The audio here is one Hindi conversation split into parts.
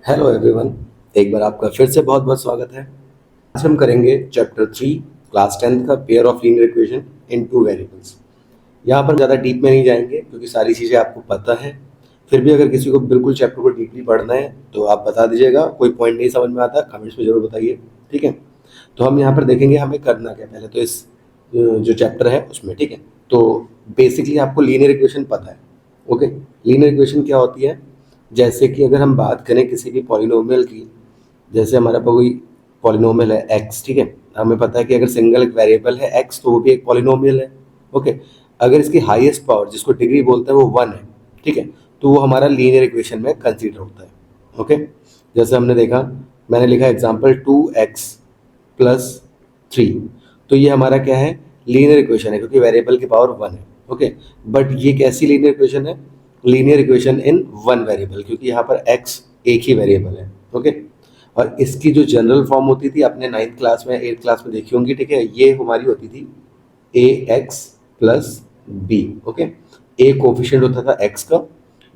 Hello everyone. एक बार आपका फिर से बहुत बहुत स्वागत है। आज हम करेंगे चैप्टर 3 क्लास 10th का pair of linear equation in two variables. यहाँ पर ज़्यादा डीप में नहीं जाएंगे क्योंकि सारी चीज़ें आपको पता है। फिर भी अगर किसी को बिल्कुल चैप्टर को डीपली पढ़ना है तो आप बता दीजिएगा। कोई पॉइंट नहीं समझ में आता कमेंट्स में ज़रूर बताइए, ठीक है। तो हम यहाँ पर देखेंगे हमें करना क्या पहले तो इस जो चैप्टर है उसमें, ठीक है। तो बेसिकली आपको लीनियर इक्वेशन पता है, ओके। लीनियर इक्वेशन क्या होती है? जैसे कि अगर हम बात करें किसी भी पॉलिनोमियल की, जैसे हमारे पास कोई पॉलिनोमियल है एक्स, ठीक है। हमें पता है कि अगर सिंगल एक वेरिएबल है एक्स तो वो भी एक पॉलिनोमियल है, ओके। अगर इसकी हाईएस्ट पावर जिसको डिग्री बोलते हैं वो 1 है, ठीक है, तो वो हमारा लीनियर इक्वेशन में कंसीडर होता है, ओके। जैसे हमने देखा, मैंने लिखा एग्जाम्पल 2x प्लस 3, तो ये हमारा क्या है? लीनियर इक्वेशन है क्योंकि वेरिएबल की पावर 1 है, ओके। बट ये कैसी लीनियर इक्वेशन है? Linear equation in one variable, क्योंकि यहाँ पर x एक ही वेरिएबल है, ओके। और इसकी जो जनरल फॉर्म होती थी अपने 9th क्लास में 8th क्लास में देखी होंगी, ठीक है। ये हमारी होती थी ax plus B, okay. a coefficient होता था x का,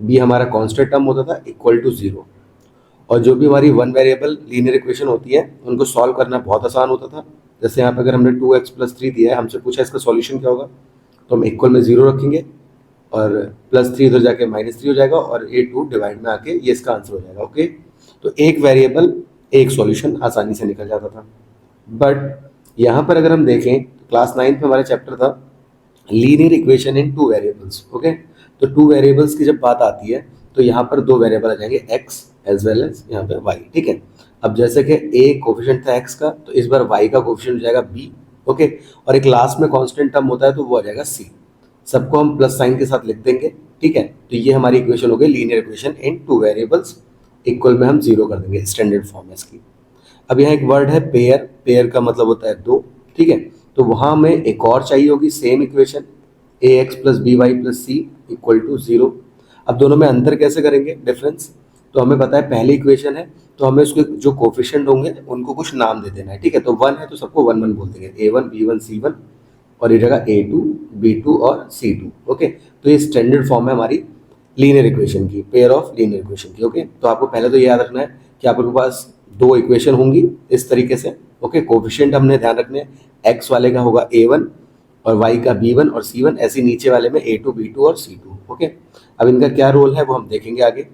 b हमारा कांस्टेंट टर्म होता था इक्वल टू 0। और जो भी हमारी वन वेरिएबल लीनियर इक्वेशन होती है उनको सॉल्व करना बहुत आसान होता था। जैसे यहाँ पे अगर हमने 2x प्लस 3 दिया है, हमसे पूछा इसका सॉल्यूशन क्या होगा, तो हम इक्वल में 0 रखेंगे और प्लस 3 इधर जाके -3 हो जाएगा और a2 डिवाइड में आके ये इसका आंसर हो जाएगा, ओके। तो एक वेरिएबल एक सॉल्यूशन आसानी से निकल जाता था। बट यहाँ पर अगर हम देखें तो क्लास 9th में हमारा चैप्टर था linear equation in two variables, okay. तो टू वेरिएबल्स की जब बात आती है तो यहाँ पर दो वेरिएबल आ जाएंगे x एज वेल एज यहाँ पे y, ठीक है। अब जैसे कि a कोफिशिएंट था x का, तो इस बार y का कोफिशिएंट हो जाएगा b, ओके। और एक लास्ट में कांस्टेंट टर्म होता है तो वो आ जाएगा c। सबको हम प्लस साइन के साथ लिख देंगे, ठीक है। तो ये हमारी इक्वेशन हो गई linear equation in two variables. Equal में हम 0 कर देंगे, स्टैंडर्ड फॉर्म है इसकी। अब यहाँ एक वर्ड है पेयर, पेयर का मतलब होता है दो, ठीक है। तो वहाँ हमें एक और चाहिए होगी same equation ax plus B Y plus C equal to 0। अब दोनों में अंतर कैसे करेंगे, डिफरेंस? तो हमें पता है पहली इक्वेशन है तो हमें उसके जो कोफिशिएंट होंगे उनको कुछ नाम दे देना है, ठीक है। तो 1 है तो सबको 1 1 बोल देंगे, a1 b1 c1, और ये जगह a2 b2 और c2, ओके। तो ये स्टैंडर्ड फॉर्म है हमारी लीनियर इक्वेशन की, पेयर ऑफ लीनियर इक्वेशन की, ओके। तो आपको पहले तो ये याद रखना है कि आपके पास दो इक्वेशन होंगी इस तरीके से, ओके। कोफिशिएंट हमने ध्यान रखने हैं, एक्स वाले का होगा a1 और y का b1 और c1, ऐसे नीचे वाले में a2 b2 और c2, ओके। अब इनका क्या रोल है वो हम देखेंगे आगे।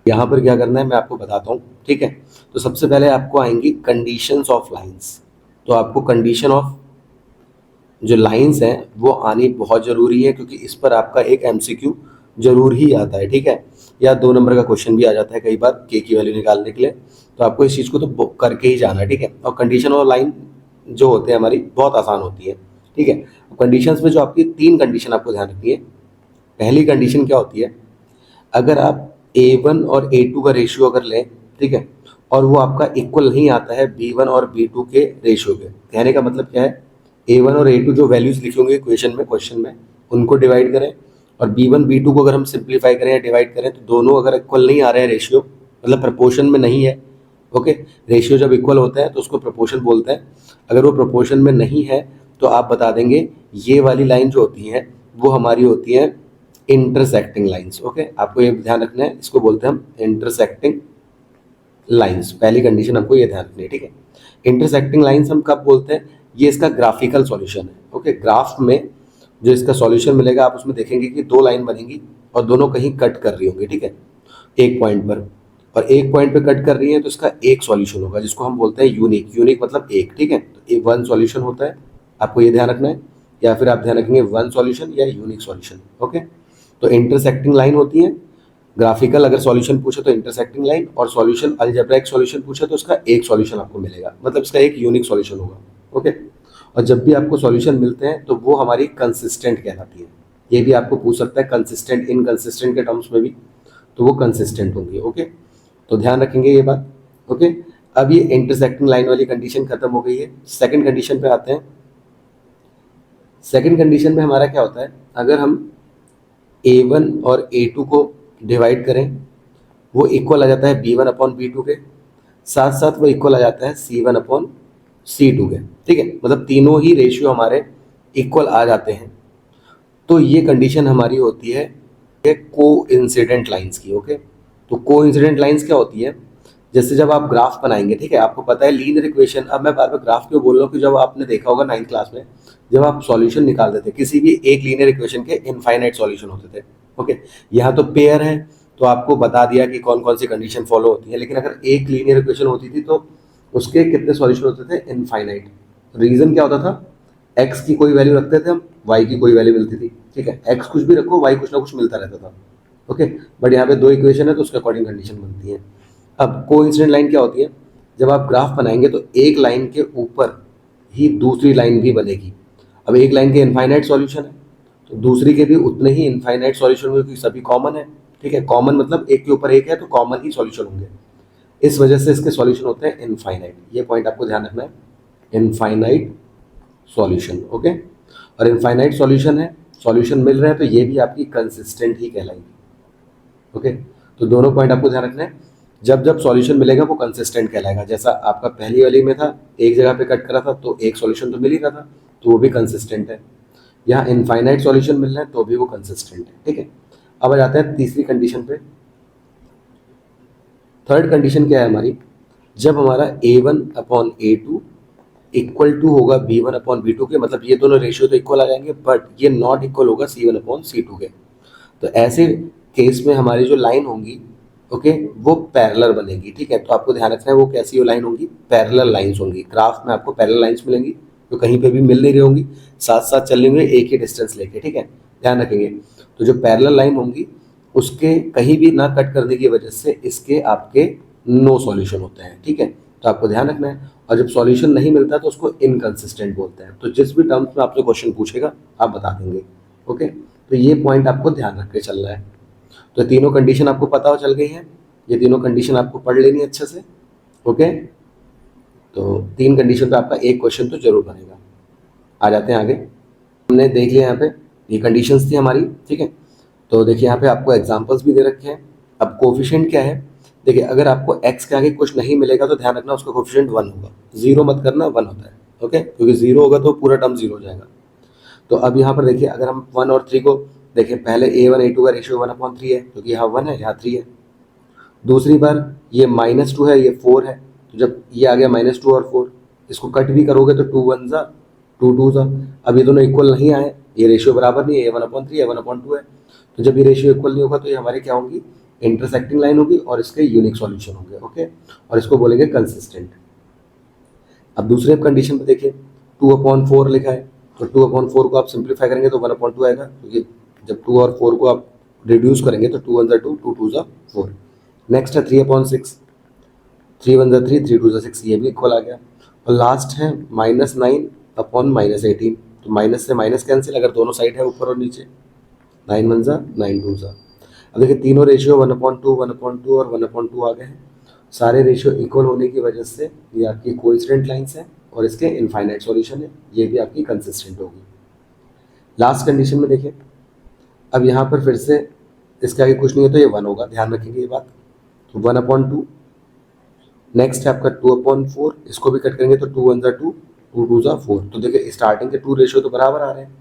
यहाँ पर क्या करना है मैं आपको बताता हूँ, ठीक है। तो सबसे पहले आपको आएंगी कंडीशंस ऑफ लाइंस। तो आपको कंडीशन ऑफ जो लाइंस हैं वो आनी बहुत ज़रूरी है क्योंकि इस पर आपका एक एमसीक्यू जरूर ही आता है, ठीक है। या 2 नंबर का क्वेश्चन भी आ जाता है कई बार के की वैल्यू निकालने के लिए। तो आपको इस चीज़ को तो करके ही जाना है, ठीक है। और कंडीशन और लाइन जो होते हैं हमारी बहुत आसान होती है, ठीक है। कंडीशंस में जो आपकी 3 कंडीशन आपको ध्यान रखनी है। पहली कंडीशन क्या होती है, अगर आप a1 और a2 का रेशियो अगर लें, ठीक है, और वो आपका इक्वल नहीं आता है b1 और b2 के रेशियो के, कहने का मतलब क्या है, a1 और a2 जो वैल्यूज लिखी होंगी इक्वेशन में, क्वेश्चन में, उनको डिवाइड करें और b1 b2 को अगर हम सिंप्लीफाई करें या डिवाइड करें तो दोनों अगर इक्वल नहीं आ रहे हैं रेशियो, मतलब प्रपोर्शन में नहीं है, ओके। रेशियो जब इक्वल होता है तो उसको प्रपोर्शन बोलते हैं। अगर वो प्रपोर्शन में नहीं है तो आप बता देंगे ये वाली लाइन जो होती है वो हमारी होती है इंटरसेक्टिंग लाइंस, ओके। आपको ये ध्यान रखना है, इसको बोलते हैं हम इंटरसेक्टिंग लाइंस। पहली कंडीशन हमको ये ध्यान रखनी है, ठीक है। इंटरसेक्टिंग लाइंस हम कब बोलते हैं, ये इसका ग्राफिकल सॉल्यूशन है, ओके। ग्राफ में जो इसका सॉल्यूशन मिलेगा आप उसमें देखेंगे कि दो लाइन बनेंगी और दोनों कहीं कट कर रही होंगी, ठीक है, एक पॉइंट पर। और एक पॉइंट पे कट कर रही है तो इसका एक सॉल्यूशन होगा जिसको हम बोलते हैं यूनिक। यूनिक मतलब एक, ठीक है। तो एक वन सॉल्यूशन होता है, आपको ये ध्यान रखना है। या फिर आप ध्यान रखेंगे वन सॉल्यूशन या यूनिक सॉल्यूशन, ओके। तो इंटरसेक्टिंग लाइन होती है ग्राफिकल, अगर सॉल्यूशन पूछे तो इंटरसेक्टिंग लाइन, और सॉल्यूशन अलजेब्राइक सॉल्यूशन पूछे तो उसका एक सॉल्यूशन आपको मिलेगा, मतलब इसका एक यूनिक सॉल्यूशन होगा, ओके। और जब भी आपको सॉल्यूशन मिलते हैं तो वो हमारी कंसिस्टेंट कहलाती है। ये भी आपको पूछ सकता है कंसिस्टेंट इनकंसिस्टेंट के टर्म्स में भी, तो वो कंसिस्टेंट होंगी, ओके। तो ध्यान रखेंगे ये बात, ओके। अब ये इंटरसेक्टिंग लाइन वाली कंडीशन खत्म हो गई है। सेकंड कंडीशन पे आते हैं। सेकंड कंडीशन में हमारा क्या होता है, अगर हम a1 और a2 को डिवाइड करें वो इक्वल आ जाता है b1 अपॉन b2 के, साथ साथ वो इक्वल आ जाता है c1 अपॉन c2 के, ठीक है। मतलब तीनों ही रेशियो हमारे इक्वल आ जाते हैं। तो ये कंडीशन हमारी होती है को इंसिडेंट लाइन्स की, ओके। तो को इंसिडेंट लाइन्स क्या होती है, जैसे जब आप ग्राफ बनाएंगे, ठीक है, आपको पता है लीनियर इक्वेशन, अब मैं बार बार ग्राफ क्यों बोल रहा हूँ कि जब आपने देखा होगा 9th क्लास में, जब आप सॉल्यूशन निकालते थे किसी भी एक लीनियर इक्वेशन के इनफाइनाइट सॉल्यूशन होते थे। ओके, यहाँ तो पेयर है तो आपको बता दिया कि कौन कौन सी कंडीशन फॉलो होती है, लेकिन अगर एक लीनियर इक्वेशन होती थी तो उसके कितने सॉल्यूशन होते थे? इनफाइनाइट। रीजन क्या होता था? एक्स की कोई वैल्यू रखते थे हम, वाई की कोई वैल्यू मिलती थी, ठीक है, एक्स कुछ भी रखो वाई कुछ ना कुछ मिलता रहता था। ओके, बट यहाँ पे दो इक्वेशन है तो उसके अकॉर्डिंग कंडीशन बनती है। अब कोइंसिडेंट लाइन क्या होती है? जब आप ग्राफ बनाएंगे तो एक लाइन के ऊपर ही दूसरी लाइन भी बनेगी। अब एक लाइन के इनफाइनाइट सॉल्यूशन है तो दूसरी के भी उतने ही इनफाइनाइट सॉल्यूशन होंगे क्योंकि सभी कॉमन है, ठीक है, कॉमन मतलब एक के ऊपर एक है तो कॉमन ही सॉल्यूशन होंगे। इस वजह से इसके सॉल्यूशन होते हैं इनफाइनाइट। ये पॉइंट आपको ध्यान रखना है, इनफाइनाइट सॉल्यूशन। ओके, और इनफाइनाइट सॉल्यूशन है, सॉल्यूशन मिल रहे हैं तो ये भी आपकी कंसिस्टेंट ही कहलाएगी। ओके, तो दोनों पॉइंट आपको ध्यान रखना है, जब जब सॉल्यूशन मिलेगा वो कंसिस्टेंट कहलाएगा। जैसा आपका पहली वाली में था, एक जगह पे कट करा था तो एक सॉल्यूशन तो मिल ही रहा था तो वो भी कंसिस्टेंट है। यहाँ इनफाइनाइट सॉल्यूशन मिल रहा है तो भी वो कंसिस्टेंट है, ठीक है। अब आ जाते हैं तीसरी कंडीशन पे। थर्ड कंडीशन क्या है हमारी? जब हमारा A1/A2 इक्वल टू होगा B1/B2 के, मतलब ये दोनों रेशियो तो इक्वल आ जाएंगे बट ये नॉट इक्वल होगा C1/C2 के। तो ऐसे केस में हमारी जो लाइन होंगी, ओके, वो पैरेलल बनेगी, ठीक है। तो आपको ध्यान रखना है वो कैसी लाइन होंगी? पैरेलल लाइंस होंगी। ग्राफ में आपको पैरेलल लाइंस मिलेंगी जो कहीं पे भी मिल नहीं रही होंगी, साथ साथ चल रही होंगी एक ही डिस्टेंस लेके, ठीक है, ध्यान रखेंगे। तो जो पैरेलल लाइन होंगी उसके कहीं भी ना कट करने की वजह से इसके आपके नो सॉल्यूशन होते हैं, ठीक है, तो आपको ध्यान रखना है। और जब सॉल्यूशन नहीं मिलता तो उसको इनकंसिस्टेंट बोलते हैं। तो जिस भी टर्म्स में आपसे क्वेश्चन पूछेगा आप बता देंगे। ओके, तो ये पॉइंट आपको ध्यान रख के चलना है। तो तीनों कंडीशन आपको पता हो चल गई है, ये तीनों कंडीशन आपको पढ़ लेनी है अच्छे से। ओके, तो तीन कंडीशन पे आपका एक क्वेश्चन तो जरूर बनेगा। आ जाते हैं आगे। हमने देख लिया यहाँ पे ये कंडीशंस थी हमारी, ठीक है। तो देखिए यहाँ पे आपको एग्जांपल्स भी दे रखे हैं। अब कोफिशिएंट क्या है? देखिए अगर आपको x के आगे कुछ नहीं मिलेगा तो ध्यान रखना उसका कोफिशिएंट 1 होगा, जीरो मत करना, 1 होता है। ओके, क्योंकि जीरो होगा तो पूरा टर्म जीरो हो जाएगा। तो अब यहाँ पर देखिए अगर हम 1 और 3 को देखिए, पहले A1 A2 का रेशियो 1/3 है क्योंकि यहाँ 1 है यहाँ 3 है। दूसरी बार ये -2 है ये 4 है, तो जब ये आ गया -2 और 4, इसको कट भी करोगे तो 2 1 ज़ा 2 2 ज़ा। अब ये दोनों इक्वल नहीं आए, ये रेशियो बराबर नहीं है, A1/3 A1/2 है। तो जब ये रेशियो इक्वल नहीं होगा तो ये हमारे क्या होंगी? इंटरसेक्टिंग लाइन होगी और इसके यूनिक सॉल्यूशन होंगे। ओके, और इसको बोलेंगे कंसिस्टेंट। अब दूसरे कंडीशन पे देखिए 2/4 लिखा है, तो 2/4 को आप सिंप्लीफाई करेंगे तो 1/2 आएगा, क्योंकि जब 2 और 4 को आप रिड्यूस करेंगे तो 2 1 ज़ा 2 2 2 ज़ा 4। नेक्स्ट है 3/6, 3 1 ज़ा 3 3 2 ज़ा 6, ये भी इक्वल आ गया। और लास्ट है -9/-18, तो माइनस से माइनस कैंसिल, अगर दोनों साइड है ऊपर और नीचे, 9 1 ज़ा 9 2 ज़ा। अब देखिए तीनों रेशियो 1/2 1/2 और 1/2 आ गए हैं। सारे रेशियो इक्वल होने की वजह से ये आपकी कोइंसिडेंट लाइंस हैं और इसके इनफाइनाइट सॉल्यूशन है, ये भी आपकी कंसिस्टेंट होगी। लास्ट कंडीशन में देखिए, अब यहाँ पर फिर से इसके आगे कुछ नहीं है तो ये 1 होगा, ध्यान रखेंगे ये बात। तो 1/2। नेक्स्ट है आपका 2/4, इसको भी कट करेंगे तो 2 1 ज़ा 2 2 2 ज़ा 4। तो देखिए स्टार्टिंग के 2 रेशियो तो बराबर आ रहे हैं,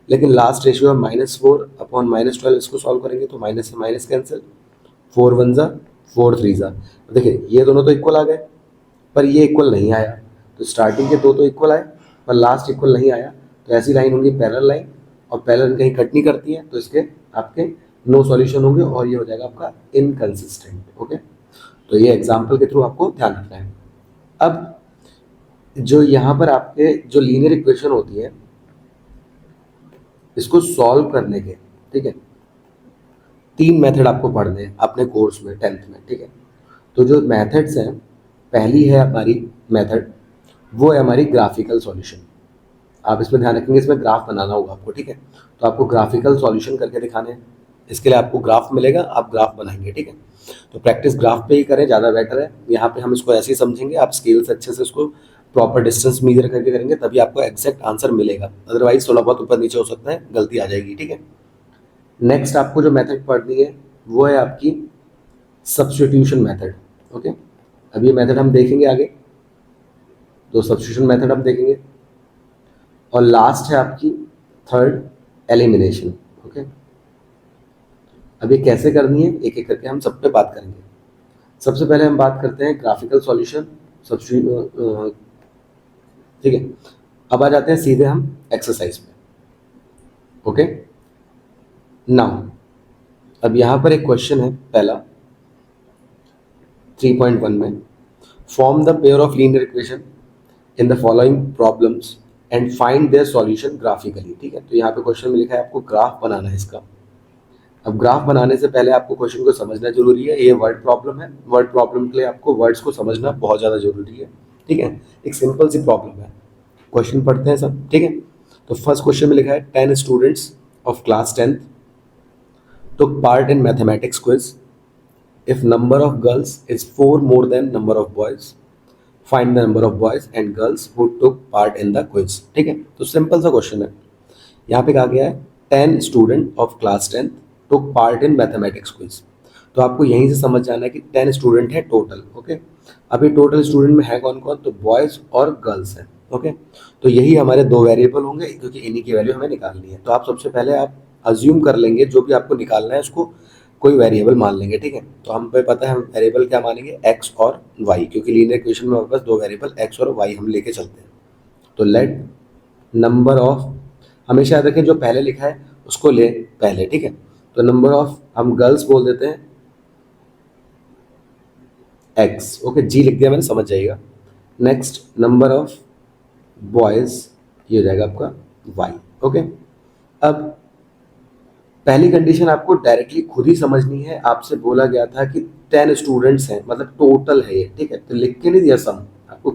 लेकिन लास्ट रेशियो है -4/-12, इसको सॉल्व करेंगे तो माइनस से माइनस कैंसिल, 4 1 ज़ा 4 3 ज़ा। देखिए ये दोनों तो इक्वल आ गए पर ये इक्वल नहीं आया। तो स्टार्टिंग के दो तो इक्वल आए पर लास्ट इक्वल नहीं आया, तो ऐसी लाइन होंगी पैरेलल लाइन, और पैरेलल कहीं कट नहीं करती है तो इसके आपके नो सॉल्यूशन होंगे और ये हो जाएगा आपका इनकंसिस्टेंट। ओके, तो ये एग्जाम्पल के थ्रू आपको ध्यान रखना है। अब जो यहाँ पर आपके जो लीनियर इक्वेशन होती है इसको सॉल्व करने के, ठीक है, 3 मेथड आपको पढ़ने हैं अपने कोर्स में 10th में, ठीक है। तो जो मेथड्स हैं, पहली है हमारी मेथड, वो है हमारी ग्राफिकल सॉल्यूशन। आप इसमें ध्यान रखेंगे, इसमें ग्राफ बनाना होगा आपको, ठीक है। तो आपको ग्राफिकल सॉल्यूशन करके दिखाने हैं, इसके लिए आपको ग्राफ मिलेगा, आप ग्राफ बनाएंगे, ठीक है। तो प्रैक्टिस ग्राफ पे ही करें, ज़्यादा बेटर है। यहाँ पे हम इसको ऐसे ही समझेंगे, आप स्केल से अच्छे से इसको प्रॉपर डिस्टेंस मेजर करके करेंगे तभी आपको एग्जैक्ट आंसर मिलेगा, अदरवाइज थोड़ा बहुत ऊपर नीचे हो सकता है, गलती आ जाएगी, ठीक है। नेक्स्ट आपको जो मेथड पढ़नी है वो है आपकी सब्स्टिट्यूशन मेथड। ओके, अब ये मेथड हम देखेंगे आगे, तो सब्स्टिट्यूशन मेथड हम देखेंगे। और लास्ट है आपकी थर्ड, एलिमिनेशन। ओके, अब ये कैसे करनी है एक एक करके हम सब पे बात करेंगे। सबसे पहले हम बात करते हैं ग्राफिकल सॉल्यूशन सब्स्टिट्यूट, ठीक है। अब आ जाते हैं सीधे हम एक्सरसाइज पे। ओके, नाउ अब यहाँ पर एक क्वेश्चन है पहला 3.1 में, form the pair of linear equation in the following problems and find their solution graphically, ठीक है। तो यहाँ पे क्वेश्चन में लिखा है आपको ग्राफ बनाना है इसका। अब ग्राफ बनाने से पहले आपको क्वेश्चन को समझना जरूरी है। ये वर्ड प्रॉब्लम है, वर्ड प्रॉब्लम के लिए आपको वर्ड्स को समझना बहुत ज़्यादा जरूरी है, ठीक है। एक सिंपल सी प्रॉब्लम है, क्वेश्चन पढ़ते हैं सब, ठीक है। तो फर्स्ट क्वेश्चन में लिखा है 10 students of class 10th took part in mathematics quiz. If number of girls is 4 more than number of boys, find the number of boys and girls who took part in the quiz, ठीक है। तो सिंपल सा क्वेश्चन है। यहाँ पे कहा गया है 10 student of class 10th took part in mathematics quiz। तो आपको यहीं से समझ जाना है कि 10 स्टूडेंट है टोटल, ओके। अभी टोटल स्टूडेंट में है कौन कौन, तो बॉयज़ और गर्ल्स हैं, ओके। तो यही हमारे दो वेरिएबल होंगे क्योंकि इन्हीं की वैल्यू हमें निकालनी है। तो आप सबसे पहले आप अज्यूम कर लेंगे जो भी आपको निकालना है उसको कोई वेरिएबल मान लेंगे, ठीक है। तो हम पे पता है हम वेरिएबल क्या मानेंगे, एक्स और वाई, क्योंकि लीनियर इक्वेशन में हमारे पास दो वेरिएबल एक्स और वाई हम लेके चलते हैं। तो लेट नंबर ऑफ, हमेशा याद रखें जो पहले लिखा है उसको ले पहले, ठीक है। तो नंबर ऑफ हम गर्ल्स बोल देते हैं एक्स, ओके, जी लिख दिया मैंने, समझ जाइएगा। नेक्स्ट नंबर ऑफ बॉयज़, ये हो जाएगा आपका वाई, ओके। अब पहली कंडीशन आपको डायरेक्टली खुद ही समझनी है। आपसे बोला गया था कि 10 स्टूडेंट्स हैं, मतलब टोटल है ये, ठीक है। तो लिख के नहीं दिया सम, आपको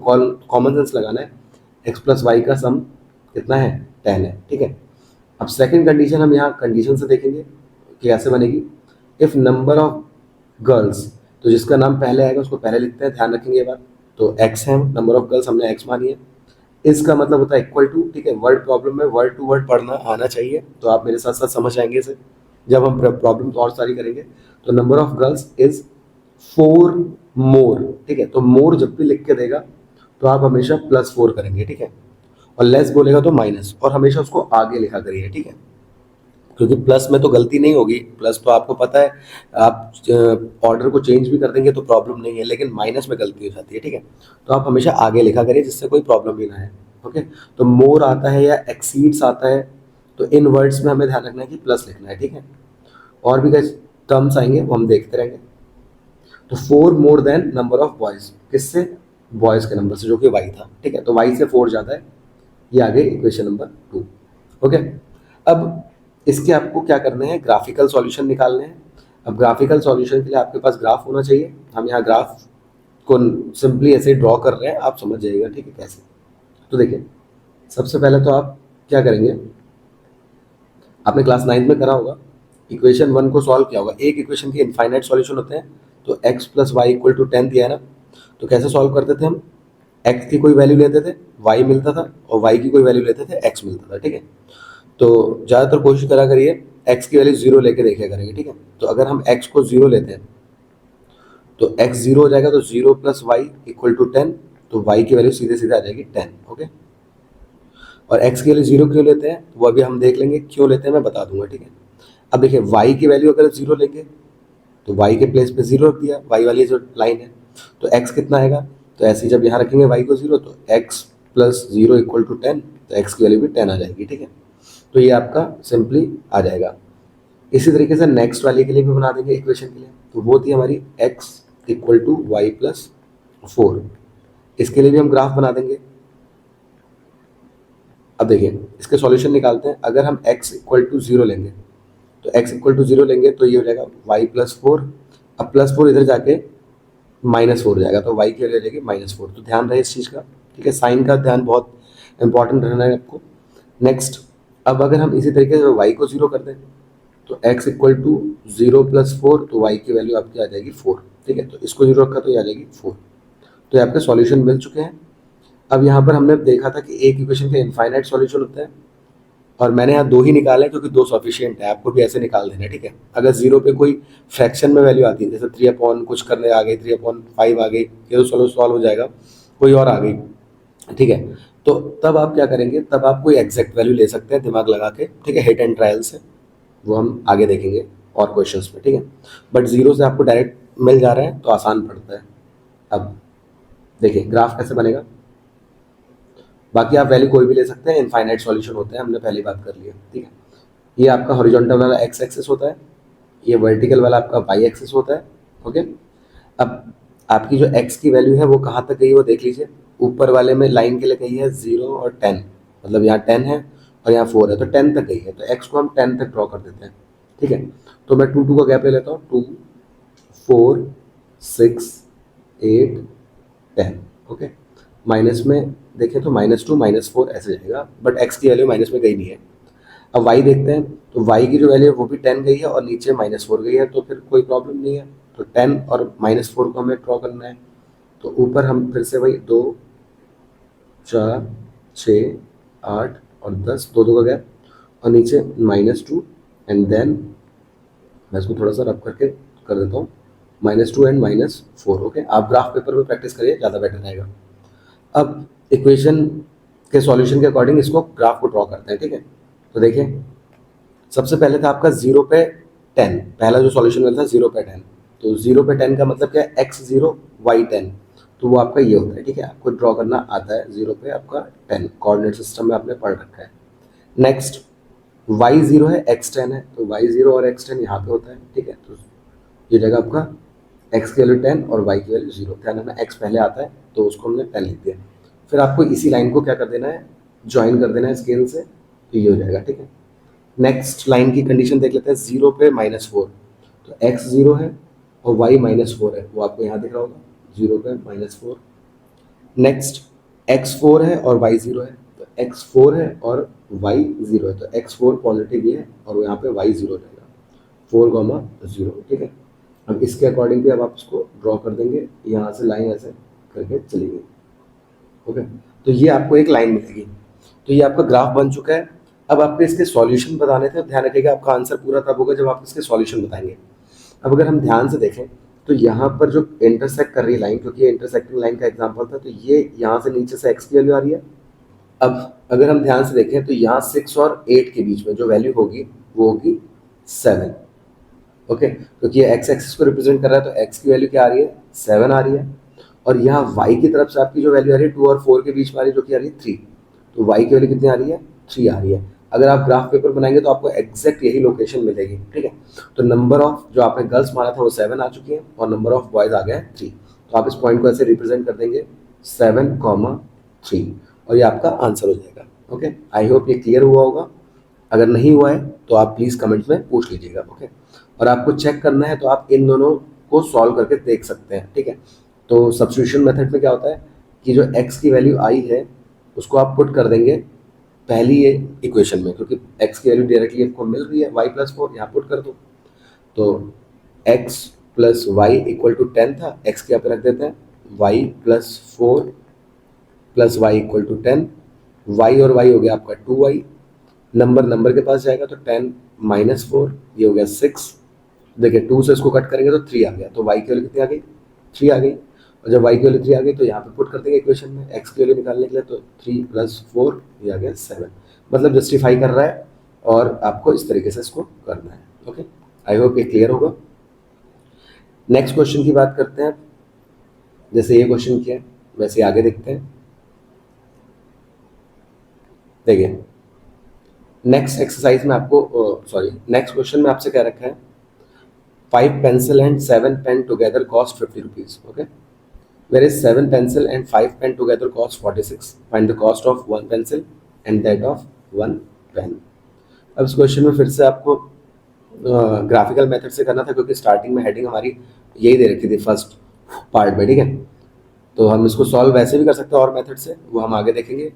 कॉमन सेंस लगाना है। एक्स प्लस वाई का सम कितना है, 10 है, ठीक है। अब सेकंड कंडीशन हम यहाँ कंडीशन से देखेंगे कि कैसे बनेगी। इफ़ नंबर ऑफ गर्ल्स, तो जिसका नाम पहले आएगा उसको पहले लिखते हैं, ध्यान रखेंगे ये बात। तो एक्स है, नंबर ऑफ गर्ल्स हमने एक्स मानी है, इसका मतलब होता है इक्वल टू, ठीक है। वर्ड प्रॉब्लम में वर्ड टू वर्ड पढ़ना आना चाहिए, तो आप मेरे साथ साथ समझ आएंगे इसे जब हम प्रॉब्लम और सारी करेंगे। तो नंबर ऑफ गर्ल्स इज 4 मोर, ठीक है। तो मोर जब भी लिख के देगा तो आप हमेशा +4 करेंगे, ठीक है। और लेस बोलेगा तो माइनस, और हमेशा उसको आगे लिखा करिए, ठीक है। क्योंकि प्लस में तो गलती नहीं होगी, प्लस तो आपको पता है, आप ऑर्डर को चेंज भी कर देंगे तो प्रॉब्लम नहीं है, लेकिन माइनस में गलती हो जाती है, ठीक है। तो आप हमेशा आगे लिखा करिए जिससे कोई प्रॉब्लम भी ना है, ओके। तो मोर आता है या एक्सीड्स आता है, तो इन वर्ड्स में हमें ध्यान रखना है कि प्लस लिखना है, ठीक है। और भी कई टर्म्स आएंगे वो हम देखते रहेंगे। तो 4 more than number of boys, किससे, बॉयज़ के नंबर से, जो कि वाई था, ठीक है। तो वाई से 4 ज़्यादा है, ये आगे इक्वेशन नंबर 2, ओके। अब इसके आपको क्या करना है, ग्राफिकल सॉल्यूशन निकालने हैं। अब ग्राफिकल सॉल्यूशन के लिए आपके पास ग्राफ होना चाहिए। हम यहाँ ग्राफ को सिंपली ऐसे ड्रॉ कर रहे हैं, आप समझ जाइएगा, ठीक है, कैसे। तो देखिए सबसे पहले तो आप क्या करेंगे, आपने क्लास 9 में करा होगा, इक्वेशन 1 को सॉल्व किया होगा। एक इक्वेशन के इनफाइनाइट सॉल्यूशन होते हैं। तो x plus Y equal to 10 दिया है ना, तो कैसे सॉल्व करते थे हम, x की कोई वैल्यू लेते थे y मिलता था, और y की कोई वैल्यू लेते थे x मिलता था, ठीक है। तो ज़्यादातर कोशिश करा करिए x की वैल्यू 0 लेके देखा करेंगे, ठीक है। तो अगर हम x को 0 लेते हैं तो x 0 हो जाएगा, तो 0 प्लस वाई इक्वल टू 10, तो y की वैल्यू सीधे सीधे आ जाएगी 10, ओके। और x की वैल्यू 0 क्यों लेते हैं, तो वो अभी हम देख लेंगे क्यों लेते हैं, मैं बता दूंगा, ठीक है। अब देखिए y की वैल्यू अगर 0 लेंगे तो y के प्लेस पे 0 रख दिया, y वाली जो लाइन है। तो x कितना आएगा, तो ऐसे ही जब यहाँ रखेंगे y को 0, तो x प्लस 0 इक्वल टू 10, तो x की वैल्यू भी 10 आ जाएगी, ठीक है। तो ये आपका सिंपली आ जाएगा। इसी तरीके से नेक्स्ट वाले के लिए भी बना देंगे इक्वेशन के लिए। तो वो थी हमारी x equal to Y plus 4, इसके लिए भी हम ग्राफ बना देंगे। अब देखिए इसके सॉल्यूशन निकालते हैं। अगर हम x इक्वल टू 0 लेंगे, तो x इक्वल टू 0 लेंगे तो ये हो जाएगा y प्लस 4। अब +4 इधर जाके -4 हो जाएगा, तो y की वैल्यू जाएगी -4। तो ध्यान रहे इस चीज़ का, ठीक है। साइन का ध्यान बहुत इंपॉर्टेंट रहना है आपको। नेक्स्ट, अब अगर हम इसी तरीके से y को 0 कर दें, तो x इक्वल टू 0 प्लस 4, तो y की वैल्यू आपकी आ जाएगी 4, ठीक है। तो इसको 0 रखा तो ये आ जाएगी 4। तो ये आपके सॉल्यूशन मिल चुके हैं। अब यहाँ पर हमने देखा था कि एक इक्वेशन के इनफाइनाइट सॉल्यूशन होता है, और मैंने यहाँ 2 ही निकाले हैं क्योंकि 2 सफिशिएंट है। आपको भी ऐसे निकाल देना है, ठीक है। अगर 0 पे कोई फ्रैक्शन में वैल्यू आती है, जैसे 3 अपॉन कुछ करने आ गई, 3/5 आ गई, ये तो चलो सॉल्व हो जाएगा, कोई और आ गई, ठीक है। तो तब आप क्या करेंगे, तब आप कोई एग्जैक्ट वैल्यू ले सकते हैं दिमाग लगा के, ठीक है, हिट एंड ट्रायल से। वो हम आगे देखेंगे और क्वेश्चंस में, ठीक है। बट 0 से आपको डायरेक्ट मिल जा रहा है तो आसान पड़ता है। अब देखिए ग्राफ कैसे बनेगा, बाकी आप वैल्यू कोई भी ले सकते हैं, इनफाइनाइट सॉल्यूशन होते हैं, हमने पहली बात कर लिया, ठीक है। ये आपका हॉरिजॉन्टल वाला एक्स एक्सिस होता है, ये वर्टिकल वाला आपका वाई एक्सिस होता है, ओके। अब आपकी जो एक्स की वैल्यू है वो कहाँ तक गई है वो देख लीजिए। ऊपर वाले में लाइन के लिए गई है 0 और 10, मतलब यहाँ 10 है और यहाँ 4 है, तो 10 तक गई है, तो एक्स को हम 10 तक ड्रॉ कर देते हैं, ठीक है। तो मैं 2 2 का गैप ले लेता हूँ, 2 4 6 8 10, ओके। माइनस में देखें तो -2 -4 ऐसे जाएगा, बट एक्स की वैल्यू माइनस में गई नहीं है। अब वाई देखते हैं, तो वाई की जो वैल्यू है वो भी 10 गई है और नीचे -4 गई है, तो फिर कोई प्रॉब्लम नहीं है। तो 10 और -4 को हमें ड्रॉ करना है, तो ऊपर हम फिर से वही 2 4 6 8 और 10, 2 2 का गैप, और नीचे -2 एंड देन मैं इसको थोड़ा सा रब करके कर देता हूँ, -2 एंड -4, ओके। आप ग्राफ पेपर में प्रैक्टिस करिए, ज़्यादा बेटर रहेगा। अब इक्वेशन के सॉल्यूशन के अकॉर्डिंग इसको ग्राफ को ड्रॉ करते हैं, ठीक है। तो देखिए सबसे पहले था आपका 0 पे 10, पहला जो सॉल्यूशन मिलता है 0 पे 10, तो 0 पे 10 का मतलब क्या है, x0 y10, तो वो आपका ये होता है, ठीक है। आपको ड्रॉ करना आता है 0 पे आपका 10, कोऑर्डिनेट सिस्टम में आपने पढ़ रखा है। नेक्स्ट y0 है, x10 है, तो y0 और x10 यहाँ पे होता है, ठीक है। तो ये जगह आपका x की वैल्यू 10 और y की वैल्यू 0, ध्यान रखना x पहले आता है तो उसको हमने 10 लिख दिया। फिर आपको इसी लाइन को क्या कर देना है, ज्वाइन कर देना है स्केल से, तो ये हो जाएगा, ठीक है। नेक्स्ट लाइन की कंडीशन देख लेते हैं, 0 पे -4, तो x 0 है और y -4 है, वो आपको यहाँ दिख रहा होगा, 0 पे -4। नेक्स्ट x 4 है और y 0 है, तो x 4 है और y 0 है, तो x 4 पॉजिटिव ही है और यहाँ पे y 0 रहेगा, 4, 0, ठीक है। अब इसके अकॉर्डिंग भी अब आप इसको ड्रॉ कर देंगे, यहाँ से लाइन ऐसे करके चली गई, ओके। तो ये आपको एक लाइन मिलेगी, तो ये आपका ग्राफ बन चुका है। अब आपको इसके सॉल्यूशन बताने थे, ध्यान रखिएगा आपका आंसर पूरा तब होगा जब आप इसके सॉल्यूशन बताएंगे। अब अगर हम ध्यान से देखें तो यहाँ पर जो इंटरसेक्ट कर रही है लाइन, क्योंकि ये इंटरसेक्टिंग लाइन का एग्जांपल था, तो ये यहाँ से नीचे से x की वैल्यू आ रही है। अब अगर हम ध्यान से देखें तो यहाँ 6 और 8 के बीच में जो वैल्यू होगी वो होगी 7, ओके, क्योंकि ये x एक्सिस को रिप्रेजेंट कर रहा है, तो x की वैल्यू क्या आ रही है, 7 आ रही है। और यहाँ y की तरफ से आपकी जो वैल्यू आ रही है 2 और 4 के बीच में आ रही है, जो कि आ रही है 3, तो y की वैल्यू कितनी आ रही है, 3 आ रही है। अगर आप ग्राफ पेपर बनाएंगे तो आपको एग्जैक्ट यही लोकेशन मिलेगी, ठीक है। तो नंबर ऑफ जो आपने गर्ल्स माना था वो 7 आ चुकी है और नंबर ऑफ बॉयज आ गया है 3, तो आप इस पॉइंट को ऐसे रिप्रेजेंट कर देंगे 7, 3, और ये आपका आंसर हो जाएगा, ओके। आई होप ये क्लियर हुआ होगा, अगर नहीं हुआ है तो आप प्लीज़ कमेंट्स में पूछ लीजिएगा, ओके। और आपको चेक करना है तो आप इन दोनों को सॉल्व करके देख सकते हैं, ठीक है। तो सब्स्टिट्यूशन मेथड में क्या होता है कि जो x की वैल्यू आई है उसको आप पुट कर देंगे पहली ये इक्वेशन में, क्योंकि x की वैल्यू डायरेक्टली आपको मिल रही है y+4, यहाँ पुट कर दो, तो x + y = 10 था, x के यहाँ पे रख देते हैं, y+4 + y = 10, y और y हो गया आपका 2y, नंबर के पास जाएगा तो 10 - 4, ये हो गया 6, देखिए 2 से इसको कट करेंगे तो 3 आ गया, तो y की वैल्यू कितनी आ गई, 3 आ गई। और जब y की वैल्यू 3 आ गई तो यहाँ पे पुट कर देंगे इक्वेशन में x की वैल्यू निकालने के लिए, तो 3 + 4 ये आ गया 7, मतलब जस्टिफाई कर रहा है और आपको इस तरीके से इसको करना है, ओके। आई होप ये क्लियर होगा। नेक्स्ट क्वेश्चन की बात करते हैं, जैसे ये क्वेश्चन किया वैसे आगे देखते हैं। देखिए नेक्स्ट एक्सरसाइज में आपको नेक्स्ट क्वेश्चन में आपसे क्या रखा है, 5 pencil and 7 pen together cost 50 rupees, okay, whereas 7 pencil and 5 pen together cost 46, find the cost of 1 pencil and that of 1 pen। अब इस क्वेश्चन में फिर से आपको ग्राफिकल मेथड से करना था, क्योंकि स्टार्टिंग में हेडिंग हमारी यही दे रखी थी फर्स्ट पार्ट में, ठीक है। तो हम इसको सॉल्व वैसे भी कर सकते हैं और मेथड से, वो हम आगे देखेंगे,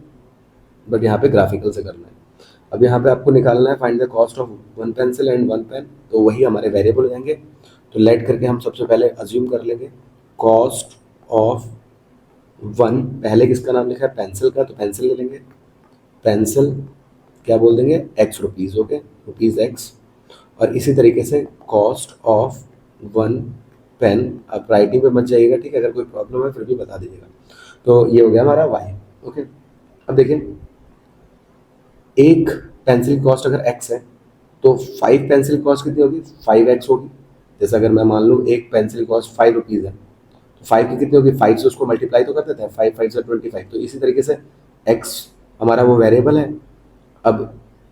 बट यहाँ पे ग्राफिकल से करना है। अब यहाँ पे आपको निकालना है find the cost of 1 pencil and 1 pen, तो वही हमारे वेरिएबल हो जाएंगे। तो लेट करके हम सबसे पहले अज्यूम कर लेंगे कॉस्ट ऑफ 1, पहले किसका नाम लिखा है, पेंसिल का, तो पेंसिल ले लेंगे, पेंसिल क्या बोल देंगे, x रुपीज़, ओके, ₹x। और इसी तरीके से कॉस्ट ऑफ 1 पेन, आप राइटिंग पे मत जाइएगा, ठीक है, अगर कोई प्रॉब्लम है फिर भी बता दीजिएगा। तो ये हो गया हमारा y, ओके। अब देखिए एक पेंसिल की कॉस्ट अगर x है तो 5 पेंसिल कॉस्ट कितनी होगी, 5x होगी, जैसे अगर मैं मान लूँ एक पेंसिल कॉस्ट 5 रुपीज़ है, तो 5 की कितनी होगी, 5 से उसको मल्टीप्लाई तो कर देते हैं, 5 5 से 25। तो इसी तरीके से x हमारा वो वेरिएबल है, अब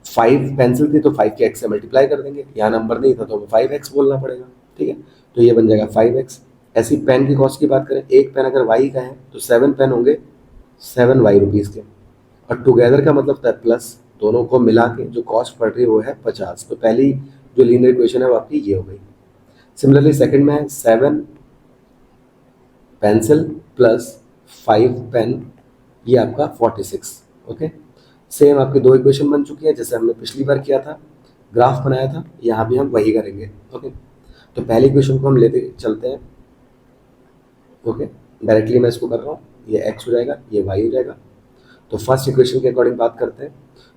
5 पेंसिल थी तो 5 के x से मल्टीप्लाई कर देंगे, यहाँ नंबर नहीं था तो हमें 5x बोलना पड़ेगा, ठीक है। तो ये बन जाएगा 5x। ऐसी पेन की कॉस्ट की बात करें, एक पेन अगर y का है तो 7 पेन होंगे 7y रुपीज़ के, और टुगेदर का मतलब था प्लस, दोनों को मिला के जो कॉस्ट पड़ रही है वो है 50। तो पहली जो लीनियर इक्वेशन है वो आपकी ये हो गई। सिमिलरली सेकंड में है 7 पेंसिल प्लस 5 पेन, ये आपका 46। ओके, सेम आपकी दो इक्वेशन बन चुकी है जैसे हमने पिछली बार किया था, ग्राफ बनाया था, यहाँ भी हम वही करेंगे। ओके, तो पहली इक्वेशन को हम लेते चलते हैं। ओके, डायरेक्टली मैं इसको कर रहा हूँ, ये x हो जाएगा, ये y हो जाएगा। तो फर्स्ट इक्वेशन के अकॉर्डिंग बात करते हैं,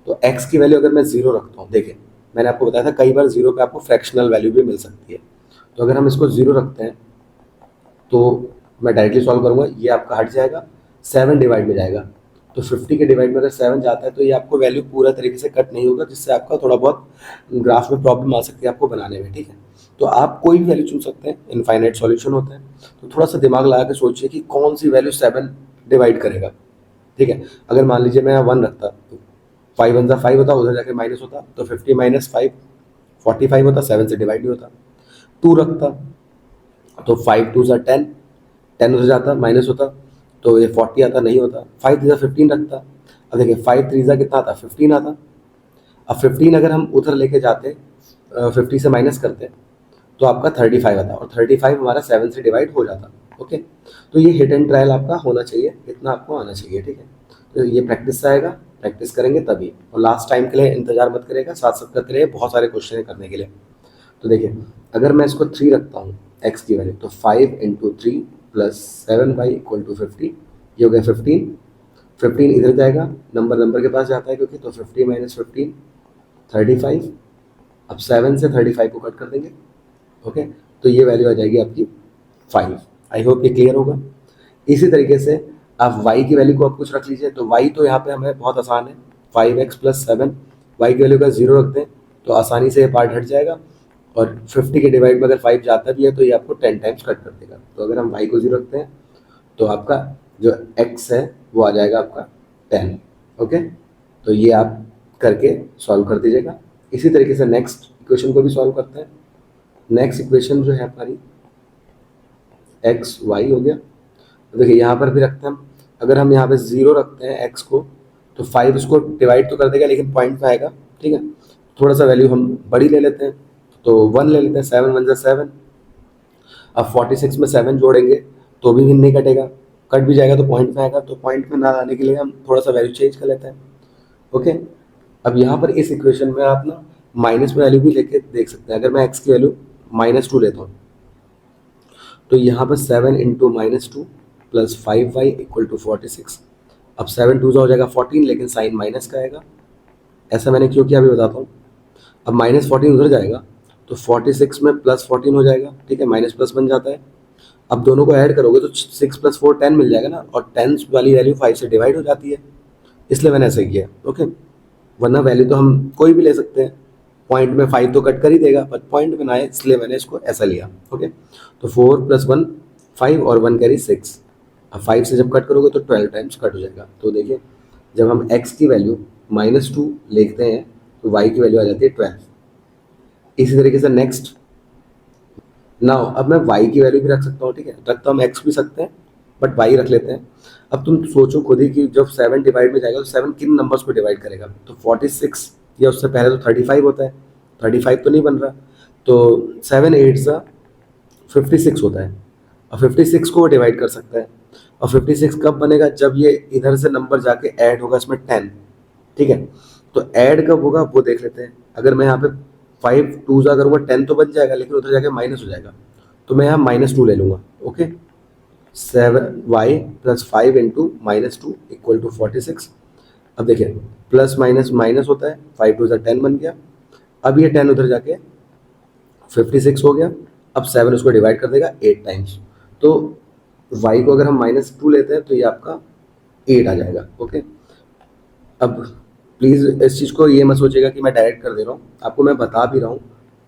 तो x की वैल्यू अगर मैं 0 रखता हूँ, देखिए मैंने आपको बताया था कई बार 0 पे आपको फ्रैक्शनल वैल्यू भी मिल सकती है। तो अगर हम इसको 0 रखते हैं तो मैं डायरेक्टली सॉल्व करूँगा, ये आपका हट जाएगा, 7 डिवाइड में जाएगा, तो 50 के डिवाइड में अगर 7 जाता है तो ये आपको वैल्यू पूरा तरीके से कट नहीं होगा, जिससे आपका थोड़ा बहुत ग्राफ में प्रॉब्लम आ सकती है आपको बनाने में, ठीक है। तो आप कोई भी वैल्यू चुन सकते हैं, इनफाइनाइट सॉल्यूशन होता है, तो थोड़ा सा दिमाग लगा के सोचिए कि कौन सी वैल्यू 7 डिवाइड करेगा, ठीक है। अगर मान लीजिए मैं 1 रखता तो 5 1 5 होता, उधर जाके माइनस होता, तो 50 माइनस 5 45 होता, 7 से डिवाइड नहीं होता। 2 रखता तो 5 2 10 10 उधर जाता माइनस होता, तो ये 40 आता, नहीं होता। 5 3 15 रखता, अब देखिए 5 3 कितना आता, 15 आता। अब 15 अगर हम उधर लेके जाते 50 से माइनस करते तो आपका 35 आता, और 35 हमारा 7 से डिवाइड हो जाता। ओके, तो ये हिट एंड ट्रायल आपका होना चाहिए, इतना आपको आना चाहिए, ठीक है। तो ये प्रैक्टिस से आएगा, प्रैक्टिस करेंगे तभी, और लास्ट टाइम के लिए इंतजार मत करेगा, साथ साथ करते रहिए, बहुत सारे क्वेश्चन करने के लिए। तो देखिए अगर मैं इसको 3 रखता हूँ x की वैल्यू, तो 5 into 3 plus 7y equal to 50, ये हो गया 15। 15 इधर जाएगा, नंबर के पास जाता है क्योंकि, तो 50 माइनस 15 35। अब 7 से 35 को कट कर देंगे। ओके, तो ये वैल्यू आ जाएगी आपकी 5। आई होप ये क्लियर होगा। इसी तरीके से आप y की वैल्यू को आप कुछ रख लीजिए, तो y तो यहाँ पे हमें बहुत आसान है, 5x प्लस 7, y की वैल्यू का 0 रखते हैं तो आसानी से ये पार्ट हट जाएगा, और 50 के डिवाइड में अगर 5 जाता भी है तो ये आपको 10 टाइम्स कट कर देगा। तो अगर हम y को 0 रखते हैं तो आपका जो x है वो आ जाएगा आपका 10। ओके, तो ये आप करके सॉल्व कर दीजिएगा। इसी तरीके से नेक्स्ट इक्वेशन को भी सॉल्व करते हैं। नेक्स्ट इक्वेशन जो है हमारी एक्स वाई हो गया, तो देखिए यहाँ पर भी रखते हैं हम, अगर हम यहाँ पे 0 रखते हैं x को, तो 5 उसको डिवाइड तो कर देगा लेकिन पॉइंट में आएगा, ठीक है। थोड़ा सा वैल्यू हम बड़ी ले लेते हैं, तो 1 ले लेते हैं, 7 1 7। अब 46 में 7 जोड़ेंगे तो भी नहीं कटेगा, कट भी जाएगा तो पॉइंट में आएगा, तो पॉइंट में ना आने के लिए हम थोड़ा सा वैल्यू चेंज कर लेते हैं। ओके, अब यहाँ पर इस इक्वेशन में आप ना माइनस में वैल्यू भी लेके देख सकते हैं। अगर मैं x की वैल्यू -2 लेता हूँ, तो यहाँ पर 7 into -2 plus 5y equal to 46। अब 7 2 हो जाएगा 14, लेकिन साइन माइनस का आएगा। ऐसा मैंने क्यों किया अभी बताता हूँ। अब -14 उधर जाएगा तो 46 में +14 हो जाएगा, ठीक है, माइनस प्लस बन जाता है। अब दोनों को ऐड करोगे तो 6 + 4 10 मिल जाएगा ना, और 10 वाली वैल्यू 5 से डिवाइड हो जाती है, इसलिए मैंने ऐसे किया। ओके, वरना वैल्यू तो हम कोई भी ले सकते हैं, पॉइंट में 5 तो कट कर ही देगा, पर पॉइंट में ना आए इसलिए मैंने इसको ऐसा लिया। ओके, तो 4 + 1 5 और 1 कैरी 6। अब 5 से जब कट करोगे तो 12 टाइम्स कट हो जाएगा। तो देखिए जब हम x की वैल्यू -2 लिखते हैं तो y की वैल्यू आ जाती है 12। इसी तरीके से नेक्स्ट नाउ अब मैं y की वैल्यू भी रख सकता हूँ, ठीक है, रख तो हम x भी सकते हैं बट y रख लेते हैं। अब तुम सोचो खुद ही कि जब 7 डिवाइड में जाएगा तो 7 किन नंबर्स को डिवाइड करेगा, तो 46 या उससे पहले तो 35 होता है, 35 तो नहीं बन रहा, तो 7 8 56 होता है, और 56 को वो डिवाइड कर सकता है। और 56 कब बनेगा, जब ये इधर से नंबर जाके ऐड होगा इसमें 10, ठीक है। तो ऐड कब होगा वो देख लेते हैं। अगर मैं यहाँ पे 5 2 करूँगा 10 तो बच जाएगा, लेकिन उधर जाके माइनस हो जाएगा, तो मैं यहाँ -2 ले लूँगा। Okay, 7y + 5 into -2 equal to 46। अब देखिए प्लस माइनस माइनस होता है, 5 2 10 बन गया। अब ये 10 उधर जाके 56 हो गया। अब 7 उसको डिवाइड कर देगा 8 टाइम्स, तो y को अगर हम -2 लेते हैं तो ये आपका 8 आ जाएगा। ओके, अब प्लीज़ इस चीज़ को ये मत सोचिएगा कि मैं डायरेक्ट कर दे रहा हूँ, आपको मैं बता भी रहा हूँ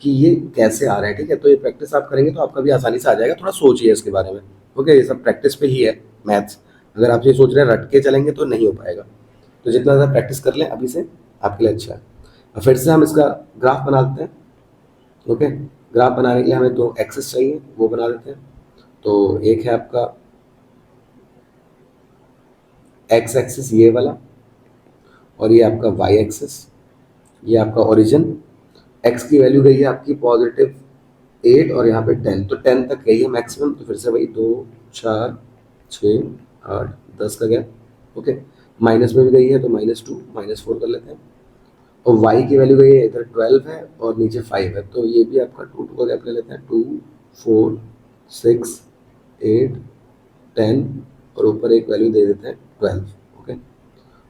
कि ये कैसे आ रहा है, ठीक है। तो ये प्रैक्टिस आप करेंगे तो आपका भी आसानी से आ जाएगा, थोड़ा सोचिए इसके बारे में। ओके, ये सब प्रैक्टिस पे ही है मैथ्स। अगर आप ये सोच रहे हैं रट के चलेंगे तो नहीं हो पाएगा। तो जितना ज़्यादा प्रैक्टिस कर लें अभी से आपके लिए अच्छा है। अब फिर से हम इसका ग्राफ बना देते हैं। ओके, ग्राफ बनाने के लिए हमें दो एक्सेस चाहिए, वो बना देते हैं। तो एक है आपका एक्स एक्सिस ये वाला, और ये आपका वाई एक्सिस, ये आपका ओरिजिन। एक्स की वैल्यू गई है आपकी +8 और यहाँ पे 10, तो 10 तक गई है मैक्सिमम। तो फिर से वही 2 4 6 8 10 का गया। ओके, माइनस में भी गई है तो -2 -4 कर लेते हैं। और y की वैल्यू गई है, इधर 12 है और नीचे 5 है, तो ये भी आपका 2 2 का गैप ले लेते हैं। 2 4 6 8 10 और ऊपर एक वैल्यू दे देते हैं 12। ओके,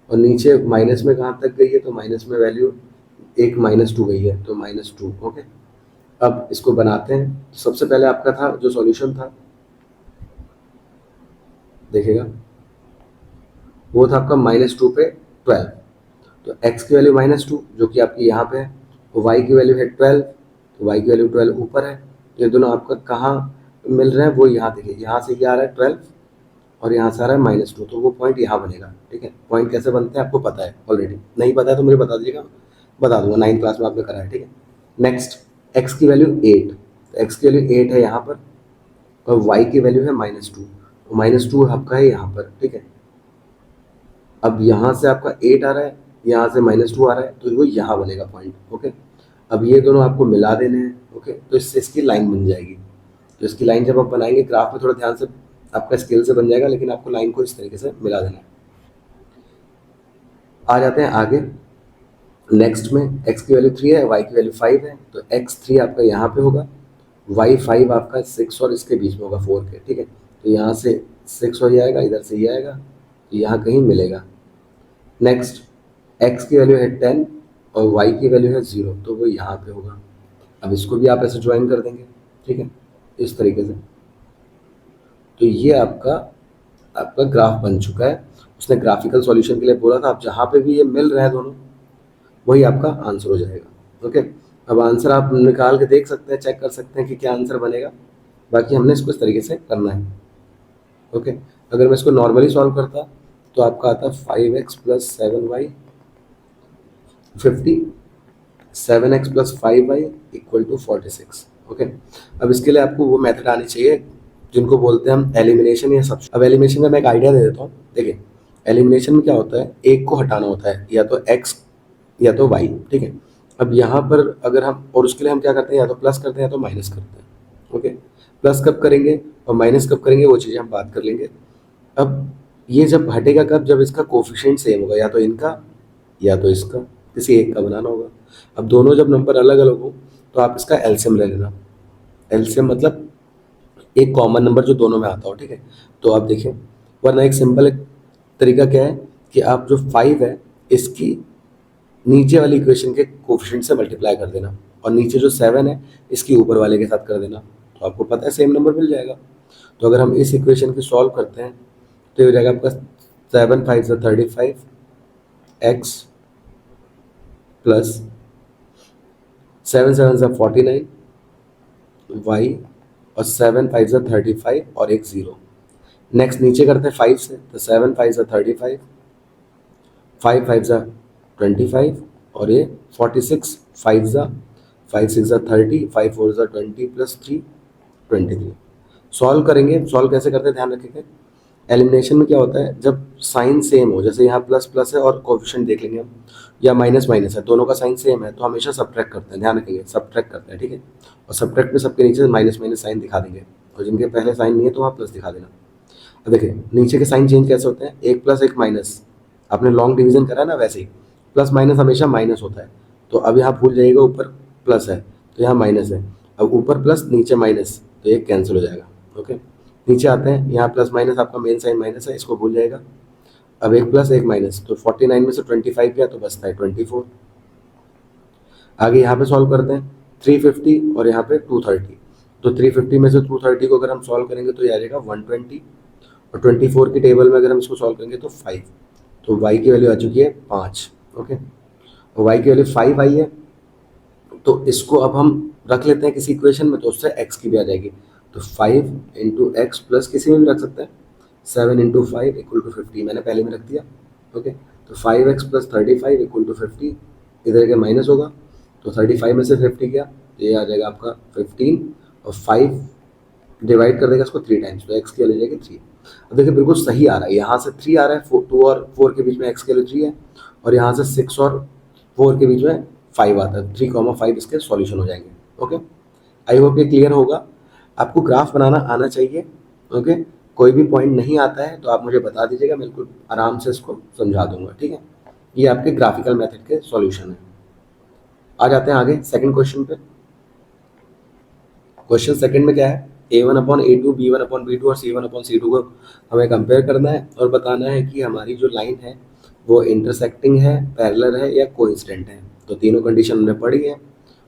और नीचे माइनस में कहाँ तक गई है, तो माइनस में वैल्यू एक -2 गई है, तो -2। ओके, अब इसको बनाते हैं। सबसे पहले आपका था जो सॉल्यूशन था, देखिएगा वो था आपका -2 पे 12। तो x की वैल्यू -2 जो कि आपकी यहाँ पे है, तो y की वैल्यू है 12, तो y की वैल्यू 12 ऊपर है। ये दोनों आपका कहाँ मिल रहे हैं, वो यहाँ देखिए, यहाँ से ये आ रहा है 12 और यहाँ से आ रहा है -2, तो वो पॉइंट यहाँ बनेगा। ठीक है, पॉइंट कैसे बनते हैं आपको पता है ऑलरेडी, नहीं पता है तो मुझे बता दीजिएगा, बता दूंगा, 9th क्लास में आपने करा है। ठीक है, नेक्स्ट x की वैल्यू 8, तो x की वैल्यू 8 है यहाँ पर और y की वैल्यू है -2, तो -2 आपका है यहाँ पर। ठीक है, अब यहाँ से आपका 8 आ रहा है, यहाँ से -2 आ रहा है, तो वो यहाँ बनेगा पॉइंट। ओके, अब ये दोनों आपको मिला देने हैं। ओके, तो इससे इसकी लाइन बन जाएगी। तो इसकी लाइन जब आप बनाएंगे ग्राफ में, थोड़ा ध्यान से आपका स्केल से बन जाएगा, लेकिन आपको लाइन को इस तरीके से मिला देना है। आ जाते हैं आगे नेक्स्ट में, x की वैल्यू 3 है, y की वैल्यू 5 है, तो x3 आपका यहाँ पे होगा, y5 आपका 6 और इसके बीच में होगा 4 के। ठीक है, तो यहाँ से 6 हो जाएगा, इधर से ये आएगा, तो यहाँ कहीं मिलेगा। नेक्स्ट x की वैल्यू है 10 और y की वैल्यू है 0, तो वो यहाँ पे होगा। अब इसको भी आप ऐसे ज्वाइन कर देंगे। ठीक है, इस तरीके से। तो ये आपका आपका ग्राफ बन चुका है। उसने ग्राफिकल सॉल्यूशन के लिए बोला था, आप जहाँ पे भी ये मिल रहे हैं दोनों, वही आपका आंसर हो जाएगा। ओके, अब आंसर आप निकाल के देख सकते हैं, चेक कर सकते हैं कि क्या आंसर बनेगा। बाकी हमने इसको इस तरीके से करना है। ओके, अगर मैं इसको नॉर्मली सॉल्व करता तो आपका आता 5x + 7y 50, 7x + 5y = 46। Okay, अब इसके लिए आपको वो मेथड आनी चाहिए जिनको बोलते हैं हम एलिमिनेशन या सब। अब एलिमिनेशन का मैं एक आइडिया दे देता हूँ। देखिए, एलिमिनेशन में क्या होता है, एक को हटाना होता है, या तो x या तो y। ठीक है, अब यहाँ पर अगर हम, और उसके लिए हम क्या करते हैं, या तो प्लस करते हैं या तो माइनस करते हैं। ओके, प्लस कब करेंगे और माइनस कब करेंगे वो चीज़ें हम बात कर लेंगे। अब ये जब हटेगा कब, जब इसका कोफिशिएंट सेम होगा, या तो इनका या तो इसका, किसी एक का बनाना होगा। अब दोनों जब नंबर अलग अलग हो तो आप इसका एलसीएम ले लेना। एलसीएम मतलब एक कॉमन नंबर जो दोनों में आता हो। ठीक है, तो आप देखिए, वरना एक सिंपल एक तरीका क्या है कि आप जो 5 है इसकी नीचे वाली इक्वेशन के कोफिशिएंट से मल्टीप्लाई कर देना, और नीचे जो 7 है इसकी ऊपर वाले के साथ कर देना, तो आपको पता है सेम नंबर मिल जाएगा। तो अगर हम इस इक्वेशन को सॉल्व करते हैं तो ये हो जाएगा आपका 7 5 35 x प्लस 7 7 49 y और 7 5 35 और एक 0। नेक्स्ट नीचे करते हैं 5 से, तो 7 5 35, 5 5 25 और ये 46, 5 6 30, 5 4 20 + 3 23। सॉल्व करेंगे, सॉल्व कैसे करते हैं ध्यान रखिएगा। एलिमिनेशन में क्या होता है, जब साइन सेम हो, जैसे यहाँ प्लस प्लस है और कोफिशिएंट देख लेंगे हम, या माइनस माइनस है, दोनों का साइन सेम है, तो हमेशा सब्ट्रैक्ट करते हैं, ध्यान रखेंगे सब्ट्रैक्ट करते हैं। ठीक है, और सब्ट्रैक्ट में सबके नीचे माइनस माइनस साइन दिखा देंगे, और जिनके पहले साइन नहीं है तो वहाँ प्लस दिखा देना। अब देखिए नीचे के साइन चेंज कैसे होते हैं, एक प्लस एक माइनस, आपने लॉन्ग डिवीजन करा है ना, वैसे ही प्लस माइनस हमेशा माइनस होता है। तो अब यहाँ भूल जाइएगा, ऊपर प्लस है तो यहाँ माइनस है, अब ऊपर प्लस नीचे माइनस, तो ये कैंसिल हो जाएगा। ओके, नीचे आते हैं, यहाँ प्लस माइनस आपका मेन साइन माइनस है, इसको भूल जाएगा। अब एक प्लस एक माइनस, तो 49 में से 25 गया तो बचता है 24। आगे यहाँ पे सॉल्व करते हैं 350 और यहाँ पे 230, तो 350 में से 230 को अगर हम सॉल्व करेंगे तो ये आ जाएगा 120, और 24 की टेबल में अगर हम इसको सॉल्व करेंगे तो 5, तो y की वैल्यू आ चुकी है 5। ओके, और y की वैल्यू 5 आई है, तो इसको अब हम रख लेते हैं किसी इक्वेशन में, तो उससे x की भी आ जाएगी। तो 5 इंटू एक्स प्लस किसी में भी रख सकते हैं, 7 इंटू 5 इक्वल टू 50, मैंने पहले में रख दिया। ओके, तो 5x प्लस 35 इक्वल टू 50, इधर के माइनस होगा, तो 35 में से 50 गया, ये आ जाएगा आपका 15, और 5 डिवाइड कर देगा इसको 3 टाइम्स, तो x की वैल्यू जाएगी 3। अब देखिए बिल्कुल सही आ रहा है, यहाँ से 3 आ रहा है, 2 और 4 के बीच में x की वैल्यू 3 है, और यहाँ से 6 और 4 के बीच में 5 आता है, 3,5 इसके सॉल्यूशन हो जाएंगे। ओके, आई होप ये क्लियर होगा। आपको ग्राफ बनाना आना चाहिए। ओके, कोई भी पॉइंट नहीं आता है तो आप मुझे बता दीजिएगा, मैं बिल्कुल आराम से इसको समझा दूंगा। ठीक है, ये आपके ग्राफिकल मेथड के सॉल्यूशन है। आ जाते हैं आगे सेकंड क्वेश्चन पे। क्वेश्चन सेकंड में क्या है, a1 upon a2, b1 upon b2 और c1 अपॉन c2 को हमें कंपेयर करना है और बताना है कि हमारी जो लाइन है वो इंटरसेक्टिंग है, पैरेलल है या कोइंसिडेंट है। तो तीनों कंडीशन हमने पढ़ी है।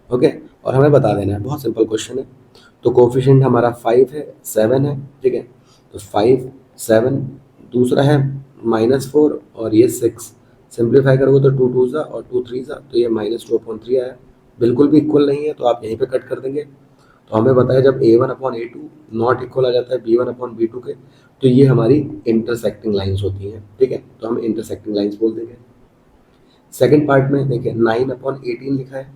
ओके, और हमें बता देना है, बहुत सिंपल क्वेश्चन है। तो कोफिशिएंट हमारा 5 है, 7 है। ठीक है, तो 5 7, दूसरा है -4 और ये 6, सिंप्लीफाई करोगे तो 2 2 और 2 3, तो ये -2/3 आया। बिल्कुल भी इक्वल नहीं है तो आप यहीं पे कट कर देंगे। तो हमें बताया जब a1 upon a2 not equal आ जाता है b1 अपॉन b2 के, तो ये हमारी इंटरसेक्टिंग लाइंस होती हैं। ठीक है, तो हम इंटरसेक्टिंग लाइंस बोल देंगे। सेकंड पार्ट में देखिए 9 अपॉन 18 लिखा है,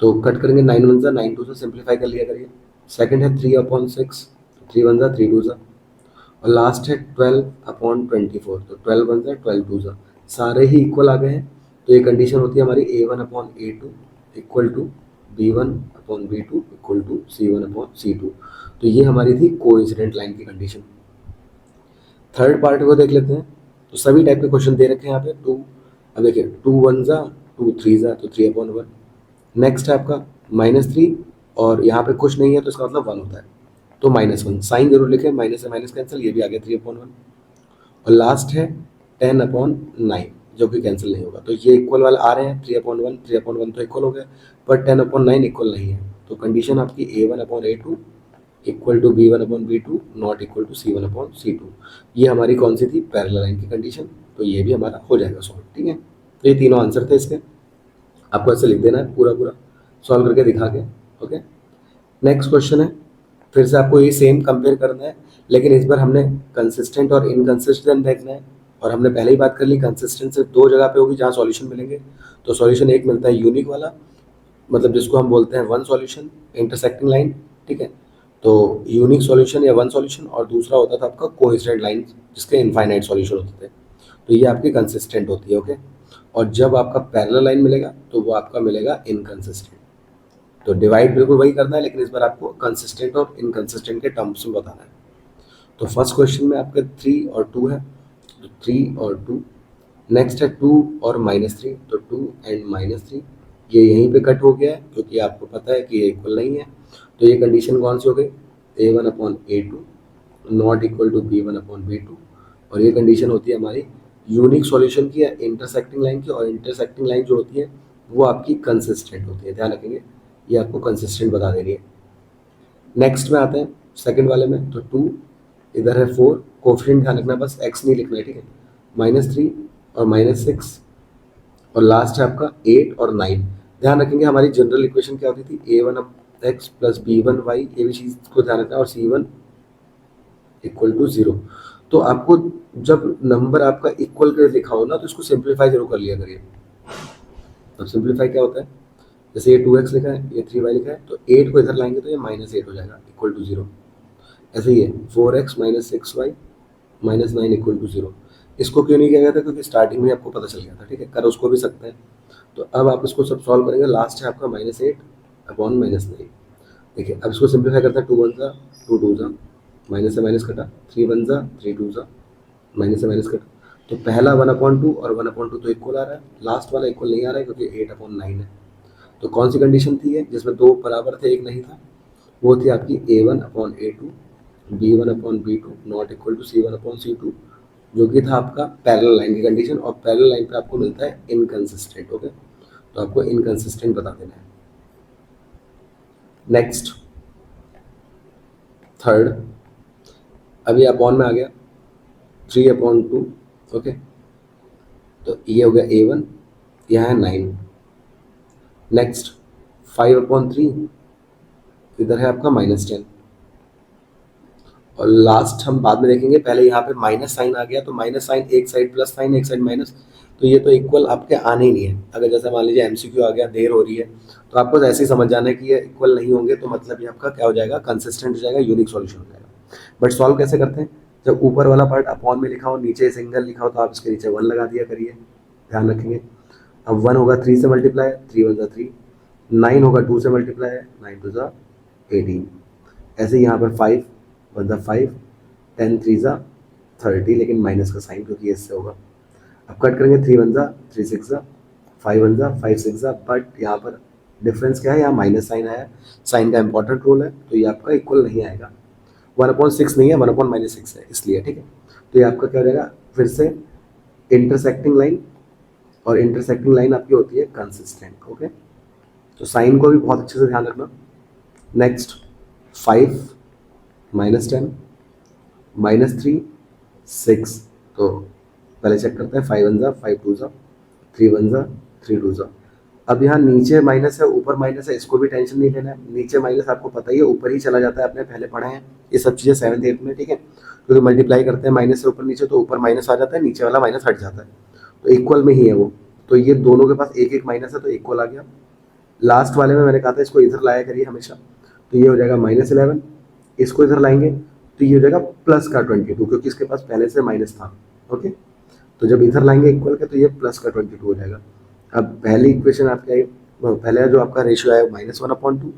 तो कट करेंगे, 9 1 9 2 से सिंप्लीफाई कर लिया करिए। सेकंड है 3 अपॉन 6, 3 1 3 2, और लास्ट है 12 अपॉन 24, तो 12 1 12 2, सारे ही इक्वल आ गए हैं। तो ये कंडीशन होती है हमारी a1 upon a2 equal to b1 upon b2 equal to c1 upon c2। तो ये हमारी थी कोइंसिडेंट लाइन की कंडीशन। थर्ड पार्ट को देख लेते हैं। तो सभी टाइप के क्वेश्चन दे रखे हैं यहाँ पे। टू, अब देखिए 2 1 2 3, तो 3 अपॉन 1। नेक्स्ट है आपका -3, और यहाँ पे कुछ नहीं है तो इसका मतलब 1 होता है, तो -1 साइन जरूर लिखें, माइनस से माइनस कैंसिल, ये भी आ गया 3 अपॉन 1। और लास्ट है 10 अपॉन 9, जो कि कैंसिल नहीं होगा। तो ये इक्वल वाले आ रहे हैं, 3 अपॉन 1, 3 अपॉन 1 तो इक्वल हो गया, पर 10 अपॉन 9 इक्वल नहीं है। तो कंडीशन आपकी a1 upon a2 equal to b1 upon b2 not equal to c1 upon c2। ये हमारी कौन सी थी, पैरेलल लाइन की कंडीशन। तो ये भी हमारा हो जाएगा सॉल्व। ठीक है, तो ये तीनों आंसर थे इसके, आपको ऐसे लिख देना है पूरा पूरा सॉल्व करके दिखा के। ओके, नेक्स्ट क्वेश्चन है, फिर से आपको ये सेम कंपेयर करना है, लेकिन इस बार हमने कंसिस्टेंट और इनकंसिस्टेंट देखना है। और हमने पहले ही बात कर ली, कंसिस्टेंट सिर्फ दो जगह पे होगी जहाँ सॉल्यूशन मिलेंगे। तो सॉल्यूशन एक मिलता है यूनिक वाला, मतलब जिसको हम बोलते हैं वन सॉल्यूशन, इंटरसेक्टिंग लाइन। ठीक है, तो यूनिक सॉल्यूशन या वन सॉल्यूशन, और दूसरा होता था आपका कोइंसिडेंट लाइन, जिसके इनफाइनाइट सॉल्यूशन होते थे। तो ये आपकी कंसिस्टेंट होती है। ओके, और जब आपका पैरेलल लाइन मिलेगा तो वो आपका मिलेगा इनकंसिस्टेंट। तो डिवाइड बिल्कुल वही करना है, लेकिन इस बार आपको कंसिस्टेंट और इनकंसिस्टेंट के टर्म्स में बताना है। तो फर्स्ट क्वेश्चन में आपके 3 और 2 है, तो 3 और 2। नेक्स्ट है 2 और -3, तो 2 एंड -3, ये यहीं पे कट हो गया है क्योंकि आपको पता है कि ये इक्वल नहीं है। तो ये कंडीशन कौन सी हो गई, a1 upon a2 not equal to b1 upon b2। और ये कंडीशन होती है हमारी यूनिक सॉल्यूशन की या इंटरसेक्टिंग लाइन की, और इंटरसेक्टिंग लाइन जो होती है वो आपकी कंसिस्टेंट होती है, ध्यान रखेंगे, ये आपको कंसिस्टेंट बता दे रही है। नेक्स्ट में आते हैं सेकंड वाले में, तो 2, इधर है 4, कोफिशिएंट ध्यान रखना, बस x नहीं लिखना है। ठीक है, -3 और -6, और लास्ट है आपका 8 और 9। ध्यान रखेंगे हमारी जनरल इक्वेशन क्या होती थी, a1x प्लस b1y, ये भी चीज़ को ध्यान रखना, और c1 इक्वल टू 0। तो आपको जब नंबर आपका इक्वल कर लिखा हो ना, तो इसको सिंप्लीफाई जरूर कर लिया करिए। अब सिंप्लीफाई क्या होता है, जैसे ये 2x लिखा है, ये 3y लिखा है, तो 8 को इधर लाएंगे तो ये -8 हो जाएगा इक्वल टू 0। ऐसे ही है 4x - 6y - 9 इक्वल टू 0। इसको क्यों नहीं किया गया था, क्योंकि स्टार्टिंग में आपको पता चल गया था। ठीक है, कर उसको भी सकते हैं। तो अब आप इसको सब सॉल्व करेंगे, लास्ट है आपका -8 अपॉन -9। देखिए अब इसको सिंप्लीफाई करते हैं, 2 1 2 2, माइनस से माइनस कटा, 3 1 3 2, माइनस से माइनस कटा। तो पहला 1/2 और 1/2 तो इक्वल आ रहा है, लास्ट वाला इक्वल नहीं आ रहा है क्योंकि 8/9 है। तो कौन सी कंडीशन थी है जिसमें दो बराबर थे एक नहीं था, वो थी आपकी a1 upon a2 b1 upon b2 not equal to c1 upon c2, जो कि था आपका पैरेलल लाइन की कंडीशन। और पैरेलल लाइन पे आपको मिलता है इनकंसिस्टेंट। ओके, तो आपको इनकंसिस्टेंट बता देना है। नेक्स्ट थर्ड, अभी अपॉन में आ गया 3/2। ओके, तो ये हो गया a1, यहाँ है 9। नेक्स्ट 5/3 इधर है आपका -10, और लास्ट हम बाद में देखेंगे, पहले यहाँ पे माइनस साइन आ गया तो माइनस साइन एक साइड प्लस साइन एक साइड माइनस, तो ये तो इक्वल आपके आने ही नहीं है। अगर जैसे मान लीजिए एमसीक्यू आ गया, देर हो रही है, तो आपको ऐसे ही समझ जाना है कि ये इक्वल नहीं होंगे, तो मतलब ये आपका क्या हो जाएगा, कंसिस्टेंट हो जाएगा, यूनिक सॉल्यूशन हो जाएगा। बट सॉल्व कैसे करते हैं, जब ऊपर वाला पार्ट अपॉन में लिखा हो, नीचे सिंगल लिखा हो, तो आप इसके नीचे 1 लगा दिया करिए, ध्यान रखेंगे। अब 1 होगा 3 से मल्टीप्लाई, 3 1 3, 9 होगा 2 से मल्टीप्लाई, 9 2 18, ऐसे यहाँ पर 5 1 5, 10 3 30, लेकिन माइनस का साइन क्योंकि इससे होगा। अब कट करेंगे, 3 1 3 6, 5 1 5 6, बट यहाँ पर डिफरेंस क्या है, यहाँ माइनस साइन आया, साइन का इंपॉर्टेंट रोल है, तो ये आपका इक्वल नहीं आएगा। 1/6 नहीं है, 1/-6 है, इसलिए, ठीक है। तो ये आपका क्या हो जाएगा, फिर से इंटरसेक्टिंग लाइन, और इंटरसेक्टिंग लाइन आपकी होती है कंसिस्टेंट, ओके। तो साइन को भी बहुत अच्छे से ध्यान रखना। नेक्स्ट 5 -10 -3 6, तो पहले चेक करते हैं, 5 1 5 2 3 1 3 2। अब यहाँ नीचे माइनस है, ऊपर माइनस है, इसको भी टेंशन नहीं लेना है। नीचे माइनस आपको पता ही है, ऊपर ही चला जाता है, आपने पहले पढ़े हैं ये सब चीज़ें 7th 8th में, ठीक है। क्योंकि मल्टीप्लाई करते हैं माइनस से ऊपर नीचे, तो ऊपर माइनस आ जाता है, नीचे वाला माइनस हट जाता है, तो इक्वल में ही है वो। तो ये दोनों के पास एक एक माइनस है, तो इक्वल आ गया। लास्ट वाले में मैंने कहा था इसको इधर लाया करिए हमेशा, तो ये हो जाएगा -11, इसको इधर लाएंगे तो ये हो जाएगा प्लस का 22, क्योंकि इसके पास पहले से माइनस था, ओके। तो जब इधर लाएंगे इक्वल के, तो ये प्लस का 22 हो जाएगा। अब पहली इक्वेशन आपकी आई, पहले जो आपका रेशियो आया -1/2,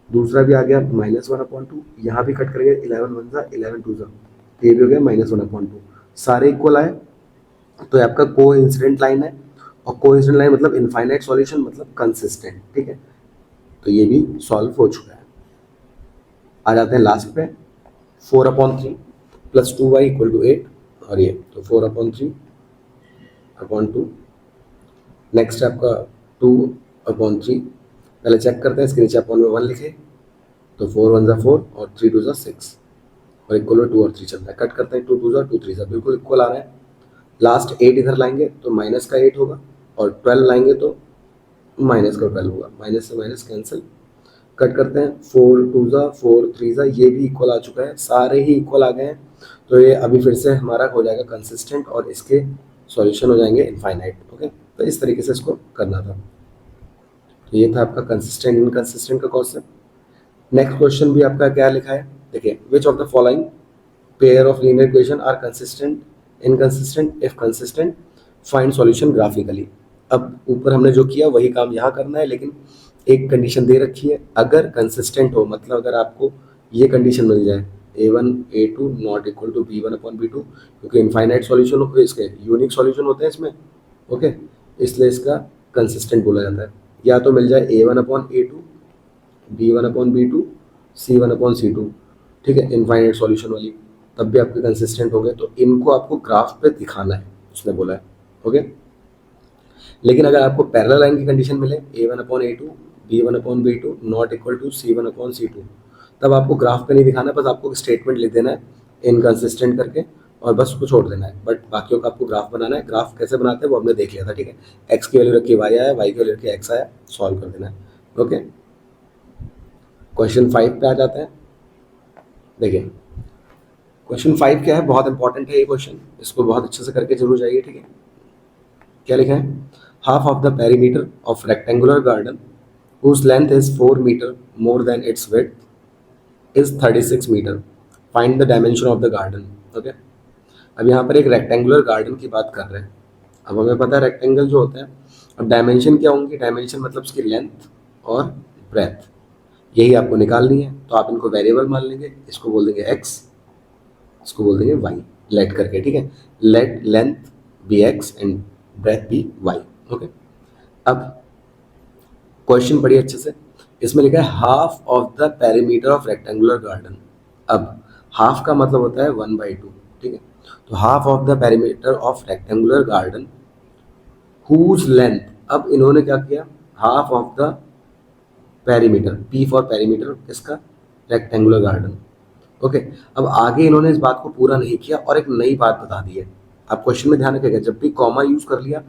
दूसरा भी आ गया -1/2, यहाँ भी कट करेंगे, 11 1 11 2, ये भी हो गया -1/2, सारे इक्वल आए, तो ये आपका को इंसिडेंट लाइन है, और को इंसिडेंट लाइन मतलब इनफाइनाइट सॉल्यूशन मतलब कंसिस्टेंट, ठीक है। तो ये भी सॉल्व हो चुका है। आ जाते हैं लास्ट पे, 4/3 + 2y = 8, और ये तो 4/3/2। नेक्स्ट आपका 2/3, पहले चेक करते हैं, इसके नीचे अपॉन में 1 लिखे, तो 4 1 4 और 3 2 6, और इक्वल में 2 और 3 चलता है। कट करते हैं, 2 2 2 3, बिल्कुल इक्वल आ रहा है। लास्ट 8 इधर लाएंगे तो माइनस का 8 होगा, और 12 लाएंगे तो माइनस का 12 होगा, माइनस से माइनस कैंसिल। कट करते हैं, 4 2 4 3, ये भी इक्वल आ चुका है, सारे ही इक्वल आ गए हैं। तो ये अभी फिर से हमारा हो जाएगा कंसिस्टेंट, और इसके सॉल्यूशन हो जाएंगे इनफाइनाइट, ओके। तो इस तरीके से इसको करना था। तो ये था आपका कंसिस्टेंट इनकंसिस्टेंट का कॉन्सेप्ट। नेक्स्ट क्वेश्चन भी आपका क्या लिखा है, देखिए, which of the following pair of linear equation are consistent inconsistent, if consistent find solution graphically. अब ऊपर हमने जो किया वही काम यहाँ करना है, लेकिन एक कंडीशन दे रखी है, अगर कंसिस्टेंट हो, मतलब अगर आपको ये कंडीशन मिल जाए, a1 a2 not equal to b1/b2, क्योंकि इनफाइनाइट सॉल्यूशन इसके यूनिक सॉल्यूशन होते हैं इसमें, ओके, इसलिए इसका कंसिस्टेंट बोला जाता है। या तो मिल जाए a1/a2 b1/b2 c1/c2, ठीक है, इनफाइनाइट सॉल्यूशन वाली, तब भी आपके कंसिस्टेंट हो गए। तो इनको आपको ग्राफ पे दिखाना है, उसने बोला है, ओके। लेकिन अगर आपको पैरेलल लाइन की कंडीशन मिले, a1/a2 b1/b2 not equal to c1/c2, तब आपको ग्राफ पे नहीं दिखाना, बस आपको स्टेटमेंट लिख देना है इनकंसिस्टेंट करके, और बस उसको छोड़ देना है। बट बाकियों का आपको ग्राफ बनाना है। ग्राफ कैसे बनाते हैं वो हमने देख लिया था, ठीक है। एक्स की वैल्यू रखी वाई आया, वाई की वैल्यू रखी एक्स आया, सॉल्व कर देना है, ओके। क्वेश्चन 5 पे आ जाते हैं। देखिए, क्वेश्चन 5 क्या है, बहुत इंपॉर्टेंट है ये क्वेश्चन, इसको बहुत अच्छे से करके जरूर जाइए, ठीक है। क्या लिखा है, half of the perimeter of rectangular garden whose length is 4 meter more than its width is 36 meter. Find the dimension of the garden. Okay? अब यहाँ पर एक रेक्टेंगुलर गार्डन की बात कर रहे हैं। अब हमें पता है रेक्टेंगल जो होते हैं, अब डायमेंशन क्या होंगी, डायमेंशन मतलब उसकी लेंथ और ब्रेथ, यही आपको निकालनी है। तो आप इनको वेरिएबल मान लेंगे, इसको बोल देंगे x, इसको बोल देंगे y, लेट करके, ठीक है। Let length be x and breadth be y, okay. अब क्वेश्चन पढ़िए अच्छे से, इसमें लिखा है half of the perimeter of rectangular garden. अब हाफ का मतलब होता है 1/2, ठीक है। तो half of the perimeter of rectangular garden whose length, अब इन्होंने क्या किया, half of the perimeter, P for perimeter, किसका, रेक्टेंगुलर गार्डन, ओके। अब आगे इन्होंने इस बात को पूरा नहीं किया और एक नई बात बता दी है। आप क्वेश्चन में ध्यान रखिएगा, जब भी कॉमा यूज कर लिया,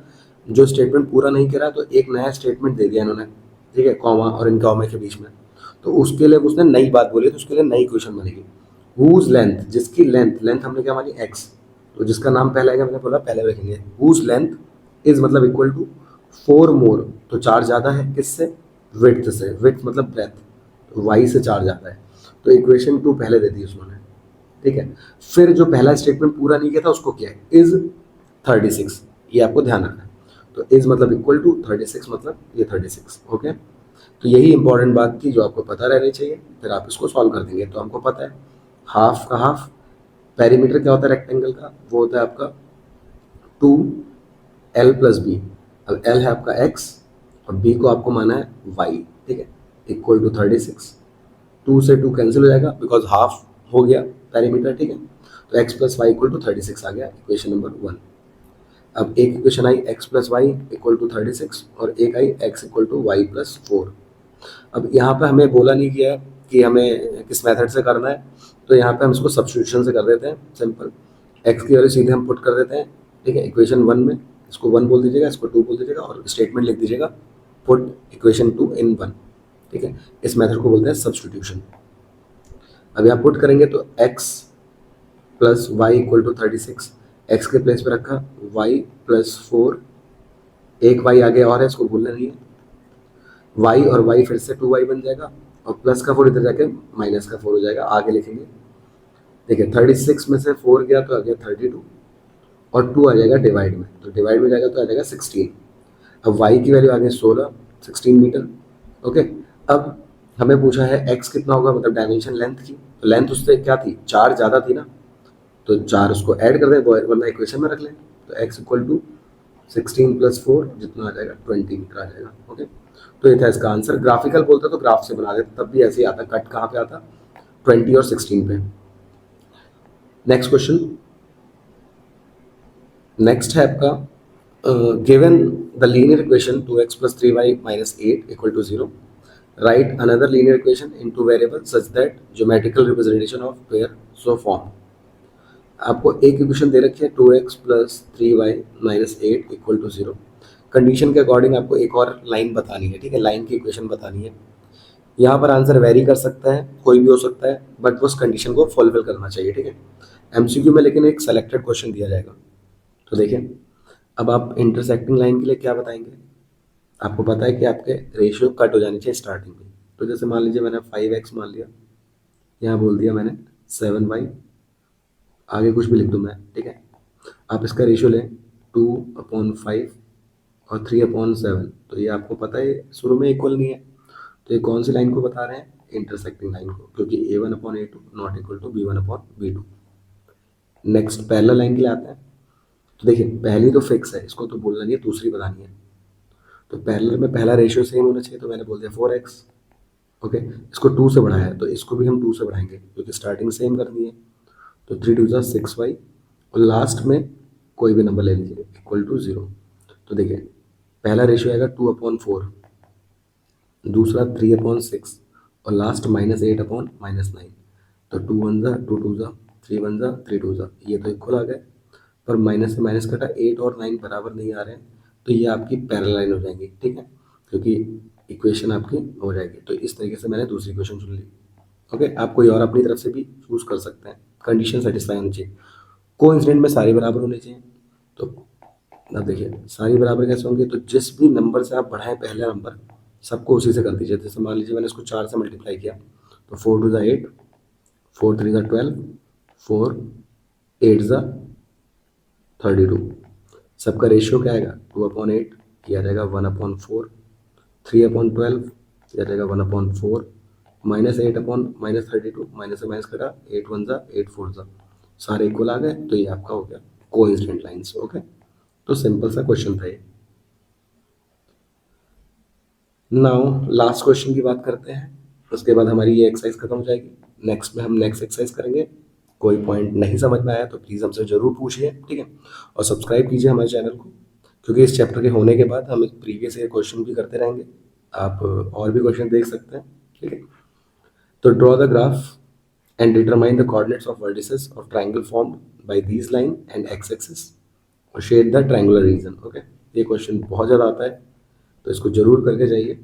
जो स्टेटमेंट पूरा नहीं करा तो एक नया स्टेटमेंट दे दिया इन्होंने, ठीक है, कॉमा और इन कॉमा के बीच में, तो उसके लिए उसने नई बात बोली, तो उसके लिए नई क्वेश्चन बनेगी। हुज लेंथ, जिसकी लेंथ, लेंथ हमने क्या मानी एक्स, तो जिसका नाम पहले आएगा मैंने बोला पहले रखेंगे। हुज लेंथ इज मतलब इक्वल टू 4 मोर, तो 4 ज़्यादा है किससे, विड्थ से, विड्थ मतलब ब्रेथ, तो वाई से 4 ज़्यादा है, तो इक्वेशन 2 पहले दे दी उसने, ठीक है। फिर जो पहला स्टेटमेंट पूरा नहीं किया था उसको किया है, इज 36, ये आपको ध्यान रखना है। तो इज मतलब इक्वल टू 36 मतलब ये 36, ओके। तो यही इंपॉर्टेंट बात थी जो आपको पता रहनी चाहिए, फिर आप इसको सॉल्व कर देंगे। तो हमको पता है हाफ का हाफ, पेरीमीटर क्या होता है रेक्टेंगल का, वो होता है आपका 2l प्लस बी। अब l है आपका x और b को आपको माना है y, ठीक है, इक्वल टू 36। 2 से 2 कैंसिल हो जाएगा बिकॉज हाफ हो गया पेरीमीटर, ठीक है। तो x plus Y equal to 36 आ गया, इक्वेशन नंबर 1। अब एक इक्वेशन आई x plus Y equal to 36 और एक आई x equal to Y plus 4। अब यहाँ पे हमें बोला नहीं गया कि हमें किस मेथड से करना है, तो यहाँ पे हम इसको सब्स्टिट्यूशन से कर देते हैं, सिंपल। x की वैल्यू सीधे हम पुट कर देते हैं, ठीक है, इक्वेशन 1 में। इसको 1 बोल दीजिएगा, इसको 2 बोल दीजिएगा और स्टेटमेंट लिख दीजिएगा पुट इक्वेशन 2 इन 1, ठीक है। इस मेथड को बोलते हैं सब्स्टिट्यूशन। अब यहाँ पुट करेंगे तो x plus Y equal to 36, X के प्लेस पे रखा y प्लस 4, एक y आगे और है, इसको भूलना नहीं है, y और y फिर से 2y बन जाएगा और प्लस का 4 इधर जाके माइनस का 4 हो जाएगा, आगे लिखेंगे। देखिए 36 में से 4 गया तो आ गया 32 और 2 आ जाएगा डिवाइड में, तो डिवाइड में जाएगा तो आ जाएगा 16। अब y की वैल्यू आ गई 16, 16 मीटर, ओके। अब हमें पूछा है x कितना होगा, मतलब डायमेंशन लेंथ की, तो लेंथ उससे क्या थी, 4 ज़्यादा थी ना, तो 4 उसको ऐड कर दें वरना इक्वेशन में रख लें। तो x इक्वल टू 16 प्लस 4 जितना आ जाएगा 20 मीटर आ जाएगा, ओके। तो ये था इसका आंसर। ग्राफिकल बोलते तो ग्राफ से बना देते, तब भी ऐसे ही आता, कट कहाँ पे आता, 20 और 16 पे। नेक्स्ट क्वेश्चन, नेक्स्ट है आपका given the linear equation 2x plus 3y minus 8 equal to 0, right another linear equation in two variable such that geometrical representation of pair so form. आपको एक इक्वेशन दे रखी है 2x plus 3y minus 8 equal to 0। Condition के अकॉर्डिंग आपको एक और लाइन बतानी है, ठीक है, लाइन की इक्वेशन बतानी है। यहाँ पर आंसर वेरी कर सकता है, कोई भी हो सकता है, बट उस कंडीशन को फुलफिल करना चाहिए, ठीक है। एमसीक्यू में लेकिन एक सेलेक्टेड क्वेश्चन दिया जाएगा। तो देखिए अब आप इंटरसेक्टिंग लाइन के लिए क्या बताएंगे, आपको पता है कि आपके रेशियो कट हो जानी चाहिए स्टार्टिंग में। तो जैसे मान लीजिए मैंने 5x मान लिया, यहाँ बोल दिया मैंने 7y, आगे कुछ भी लिख दूँ मैं, ठीक है। आप इसका रेशियो लें 2/5 और 3/7, तो ये आपको पता है शुरू में इक्वल नहीं है, तो ये कौन सी लाइन को बता रहे हैं, इंटरसेक्टिंग लाइन को, क्योंकि a1/a2 not equal to b1/b2। Next parallel line के लिए आता है। तो देखिए पहली तो फिक्स है, इसको तो बोलना नहीं है, दूसरी बतानी है। तो पैरेलल में पहला रेशियो सेम होना चाहिए, तो मैंने बोल दिया 4x, ओके। इसको 2 से बढ़ाया है तो इसको भी हम 2 से बढ़ाएंगे क्योंकि स्टार्टिंग सेम करनी है। तो 3 2 6y और लास्ट में कोई भी नंबर ले लीजिए इक्वल टू 0। तो देखिए पहला रेशियो आएगा 2/4, दूसरा 3/6 और लास्ट -8/-9। तो 2 1 जा 2 2 जा 3 1 जा 3 2 जा, ये तो इक्वल आ गए, पर माइनस से माइनस कटा, 8 और 9 बराबर नहीं आ रहे हैं, तो ये आपकी पैरेलल लाइन हो जाएंगी, ठीक है, क्योंकि इक्वेशन आपकी हो जाएगी। तो इस तरीके से मैंने दूसरी इक्वेशन चुन ली, ओके। आप कोई और अपनी तरफ से भी चूज कर सकते हैं, कंडीशन सेटिस्फाई होनी चाहिए, कोइंसिडेंट में सारे बराबर होने चाहिए। तो अब देखिए सारी बराबर कैसे होंगे, तो जिस भी नंबर से आप बढ़ाएं पहले नंबर, सबको उसी से कर दीजिए। जैसे मान लीजिए मैंने इसको 4 से मल्टीप्लाई किया, तो 4 2 8, 4 3 12, 4 8 32। सबका रेशियो क्या आएगा 2/8, ये आ जाएगा 1/4, 3/12 ये आ जाएगा 1/4, -8/-32, माइनस से माइनस कटा, 8 1 जा 8 4 जा, सारे इक्वल आ गए, तो ये आपका हो गया कोइंसिडेंट लाइंस, ओके। तो सिंपल सा क्वेश्चन था ये। नाउ लास्ट क्वेश्चन की बात करते हैं, उसके बाद हमारी ये एक्सरसाइज खत्म हो जाएगी। नेक्स्ट में हम नेक्स्ट एक्सरसाइज करेंगे। कोई पॉइंट नहीं समझ में आया तो प्लीज़ हमसे ज़रूर पूछिए, ठीक है, और सब्सक्राइब कीजिए हमारे चैनल को, क्योंकि इस चैप्टर के होने के बाद हम प्रीवियस ईयर क्वेश्चन भी करते रहेंगे, आप और भी क्वेश्चन देख सकते हैं, ठीक है। तो draw the graph and determine the coordinates of vertices of triangle formed by these line and X axis और shade the triangular region, okay. ये क्वेश्चन बहुत ज़्यादा आता है, तो इसको जरूर करके जाइए।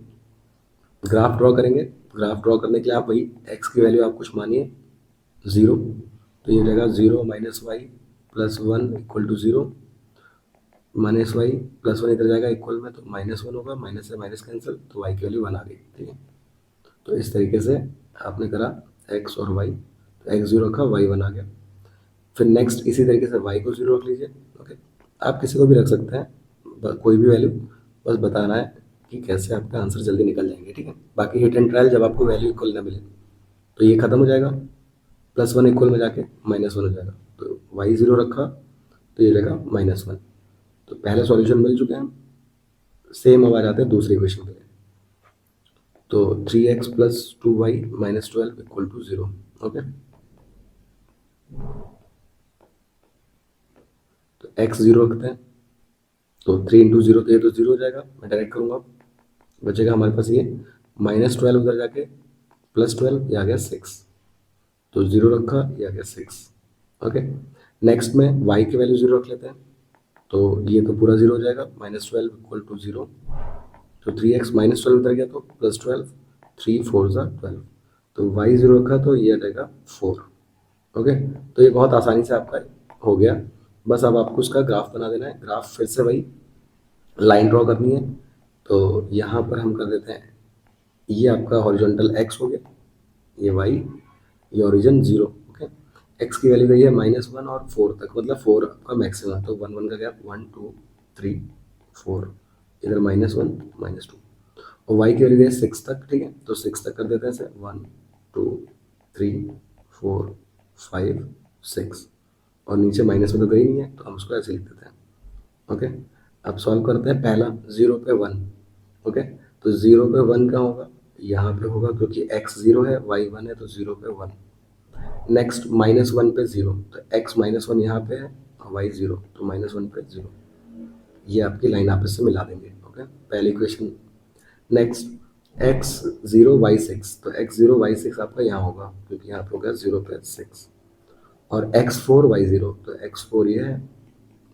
ग्राफ ड्रॉ करेंगे। ग्राफ ड्रॉ करने के लिए आप वही एक्स की वैल्यू आप कुछ मानिए 0, तो ये रहेगा 0 minus Y plus 1 equal to 0, minus Y plus 1 इधर जाएगा इक्वल में, तो -1 होगा, माइनस से माइनस कैंसिल, तो वाई की वैल्यू 1 आ गई। ठीक है, तो इस तरीके से आपने करा एक्स और वाई, तो एक्स 0 रखा, वाई 1 आ गया। फिर नेक्स्ट इसी तरीके से वाई को 0 रख लीजिए। ओके, आप किसी को भी रख सकते हैं, कोई भी वैल्यू, बस बताना है कि कैसे आपका आंसर जल्दी निकल जाएंगे। ठीक है, बाकी हिट एंड ट्रायल जब आपको वैल्यू इक्वल ना मिले तो ये खत्म हो जाएगा, +1 इक्वल में जाके -1 हो जाएगा, तो वाई 0 रखा तो ये रहेगा -1। तो पहले सॉल्यूशन मिल चुके हैं, सेम अब आ जाते हैं दूसरी इक्वेशन पे। तो 3x plus 2y minus 12 equal to 0। Okay, तो x 0 रखते हैं, तो 3 इंटू 0 तो ये तो 0 हो जाएगा, मैं डायरेक्ट करूँगा, बचेगा हमारे पास ये -12 उधर जाके +12, ये आ गया 6, तो 0 रखा, ये आ गया 6। ओके, नेक्स्ट में y की वैल्यू 0 रख लेते हैं, तो ये तो पूरा 0 हो जाएगा, -12 इक्वल टू 0, तो 3x -12 उधर गया तो +12, 3 4 12, तो y 0 रखा तो ये आ जाएगा 4। ओके, तो ये बहुत आसानी से आपका हो गया। बस अब आपको उसका ग्राफ बना देना है। ग्राफ फिर से वही लाइन ड्रॉ करनी है, तो यहाँ पर हम कर देते हैं, ये आपका हॉरिजॉन्टल x हो गया, ये y, ये ओरिजिन 0। ओके, x की वैल्यू गई है -1 और 4 तक, मतलब 4 आपका मैक्सिमम है, तो 1 1 का गैप 1 2 3 4, इधर -1 -2, और y की वैल्यू गई 6 तक। ठीक है, तो 6 तक कर देते हैं इसे, 1 2 3 4 5 6, और नीचे माइनस में तो गई नहीं है, तो हम उसको ऐसे लिख देते हैं। ओके, अब सॉल्व करते हैं। पहला 0 पे 1। ओके, तो 0 पे 1 का होगा, यहाँ पे होगा, क्योंकि x 0 है, y 1 है, तो 0 पे 1। नेक्स्ट -1 पे 0, तो x -1 यहाँ पे है, y 0, तो -1 पे 0, ये आपकी लाइन आपस से मिला देंगे। ओके, पहली इक्वेशन। नेक्स्ट x 0 y 6, तो x 0 y 6 आपका यहाँ होगा, क्योंकि यहाँ पे होगा 0 पे 6, और x 4 y 0, तो x 4 ये है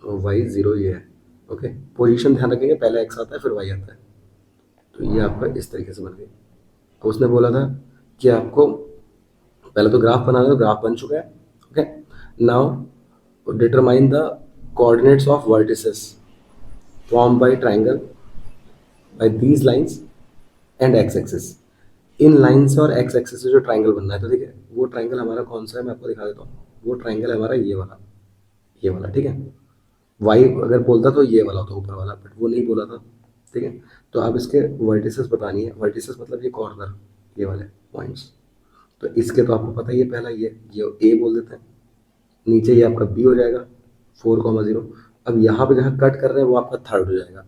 और y 0 ये है। ओके, पोजीशन ध्यान रखेंगे, पहले x आता है फिर y आता है, तो ये आपका इस तरीके से बन गई। अब उसने बोला था कि आपको पहले तो ग्राफ बनाना है, तो ग्राफ बन चुका है। Okay, now determine the coordinates of vertices form by triangle by these lines and X axis. इन लाइन से और एक्स एक्सिस से जो ट्राइंगल बनना है, तो देखिए वो ट्राइंगल हमारा कौन सा है, मैं आपको दिखा देता हूँ। वो ट्राइंगल है हमारा ये वाला, ये वाला। ठीक है, वाई अगर बोलता तो ये वाला होता ऊपर वाला, बट वो नहीं बोला था। ठीक है, तो आप इसके वर्टिसेस बतानी है। वर्टिसेस मतलब ये कॉर्नर, ये वाले पॉइंट्स, तो इसके तो आपको पता ही है, पहला ये ए बोल देते हैं, नीचे ये आपका बी हो जाएगा 4,0। अब यहाँ पे जहाँ कट कर रहे हैं वो आपका थर्ड हो जाएगा।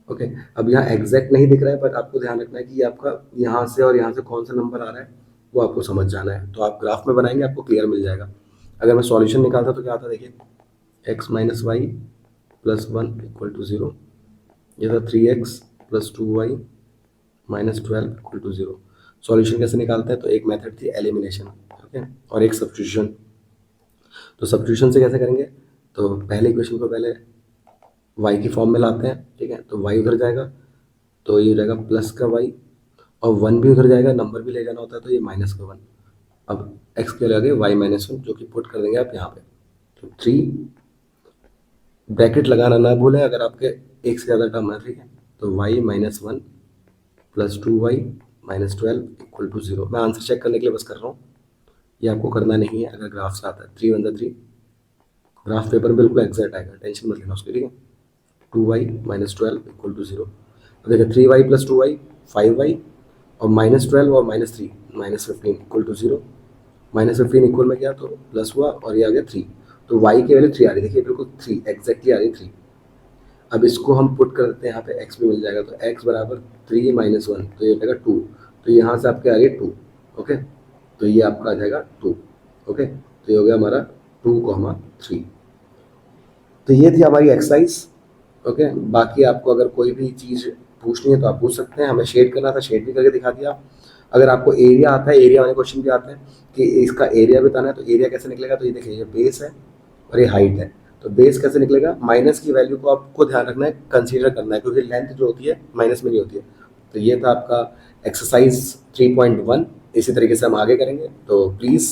ओके, अब यहाँ एग्जैक्ट नहीं दिख रहा है, बट आपको ध्यान रखना है कि आपका यहाँ से और यहाँ से कौन सा नंबर आ रहा है वो आपको समझ जाना है। तो आप ग्राफ में बनाएंगे, आपको क्लियर मिल जाएगा। अगर मैं सॉल्यूशन निकालता तो क्या आता, देखिए x minus Y plus 1 equal to 0, ये था 3x plus 2y minus 12 equal to 0। Solution कैसे निकालते हैं, तो एक मेथड थी एलिमिनेशन, ओके, और एक सब्स्टिट्यूशन। तो सब्स्टिट्यूशन से कैसे करेंगे, तो पहले इक्वेशन को पहले y की फॉर्म में लाते हैं। ठीक है, तो y उधर जाएगा, तो ये हो जाएगा प्लस का y, और 1 भी उधर जाएगा, नंबर भी ले जाना होता है, तो ये माइनस का 1। अब x के लगे y माइनस 1, जो कि पुट कर देंगे आप यहाँ पे, तो 3 ब्रैकेट लगाना ना भूलें अगर आपके एक से ज़्यादा टर्म है। ठीक है, तो y minus 1 plus 2y minus 12 equal to 0। मैं आंसर चेक करने के लिए बस कर रहा हूँ, ये आपको करना नहीं है। अगर ग्राफ से आता है 3 1 3, ग्राफ पेपर में बिल्कुल एग्जैक्ट आएगा, टेंशन मत लेना उसके। ठीक है, 2y माइनस 12 इक्वल टू 0। अब देखिए 3y प्लस 2y 5y, और -12 और -3 -15 इक्वल टू 0। -15 इक्वल में गया तो प्लस हुआ, और ये आ गया 3, तो y की वैल्यू 3 आ रही है। देखिए बिल्कुल 3 एग्जैक्टली आ रही है 3। अब इसको हम पुट कर देते हैं यहाँ पे, x भी मिल जाएगा, तो x बराबर 3 माइनस 1, तो ये हो जाएगा 2, तो यहाँ से आपके आ रही है 2। ओके, तो ये आपका आ जाएगा 2। ओके, तो ये हो गया हमारा 2,3। तो ये थी हमारी एक्सरसाइज। ओके, बाकी आपको अगर कोई भी चीज़ पूछनी है तो आप पूछ सकते हैं। हमें शेड करना था, शेड भी करके दिखा दिया। अगर आपको एरिया आता है, एरिया वाले क्वेश्चन भी आते हैं कि इसका एरिया बताना है, तो एरिया कैसे निकलेगा, तो ये देखिए ये बेस है और ये हाइट है, तो बेस कैसे निकलेगा, माइनस की वैल्यू को आपको ध्यान रखना है, कंसीडर करना है, क्योंकि लेंथ जो होती है माइनस में नहीं होती है, तो ये था आपका एक्सरसाइज 3.1। इसी तरीके से हम आगे करेंगे, तो प्लीज़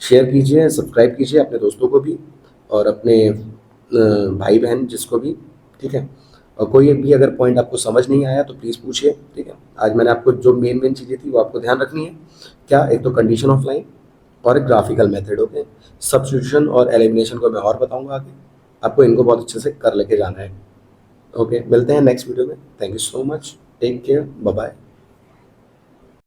शेयर कीजिए, सब्सक्राइब कीजिए अपने दोस्तों को भी और अपने भाई बहन जिसको भी, ठीक है। और कोई भी अगर पॉइंट आपको समझ नहीं आया तो प्लीज़ पूछिए, ठीक है। आज मैंने आपको जो मेन चीज़ें थी वो आपको ध्यान रखनी है। क्या? एक तो कंडीशन ऑफ लाइन और एक ग्राफिकल मेथड, ओके। सब्स्टिट्यूशन और एलिमिनेशन को मैं और बताऊंगा आगे, आपको इनको बहुत अच्छे से कर लेके जाना है। ओके, मिलते हैं नेक्स्ट वीडियो में। Thank you so much, take care, bye bye.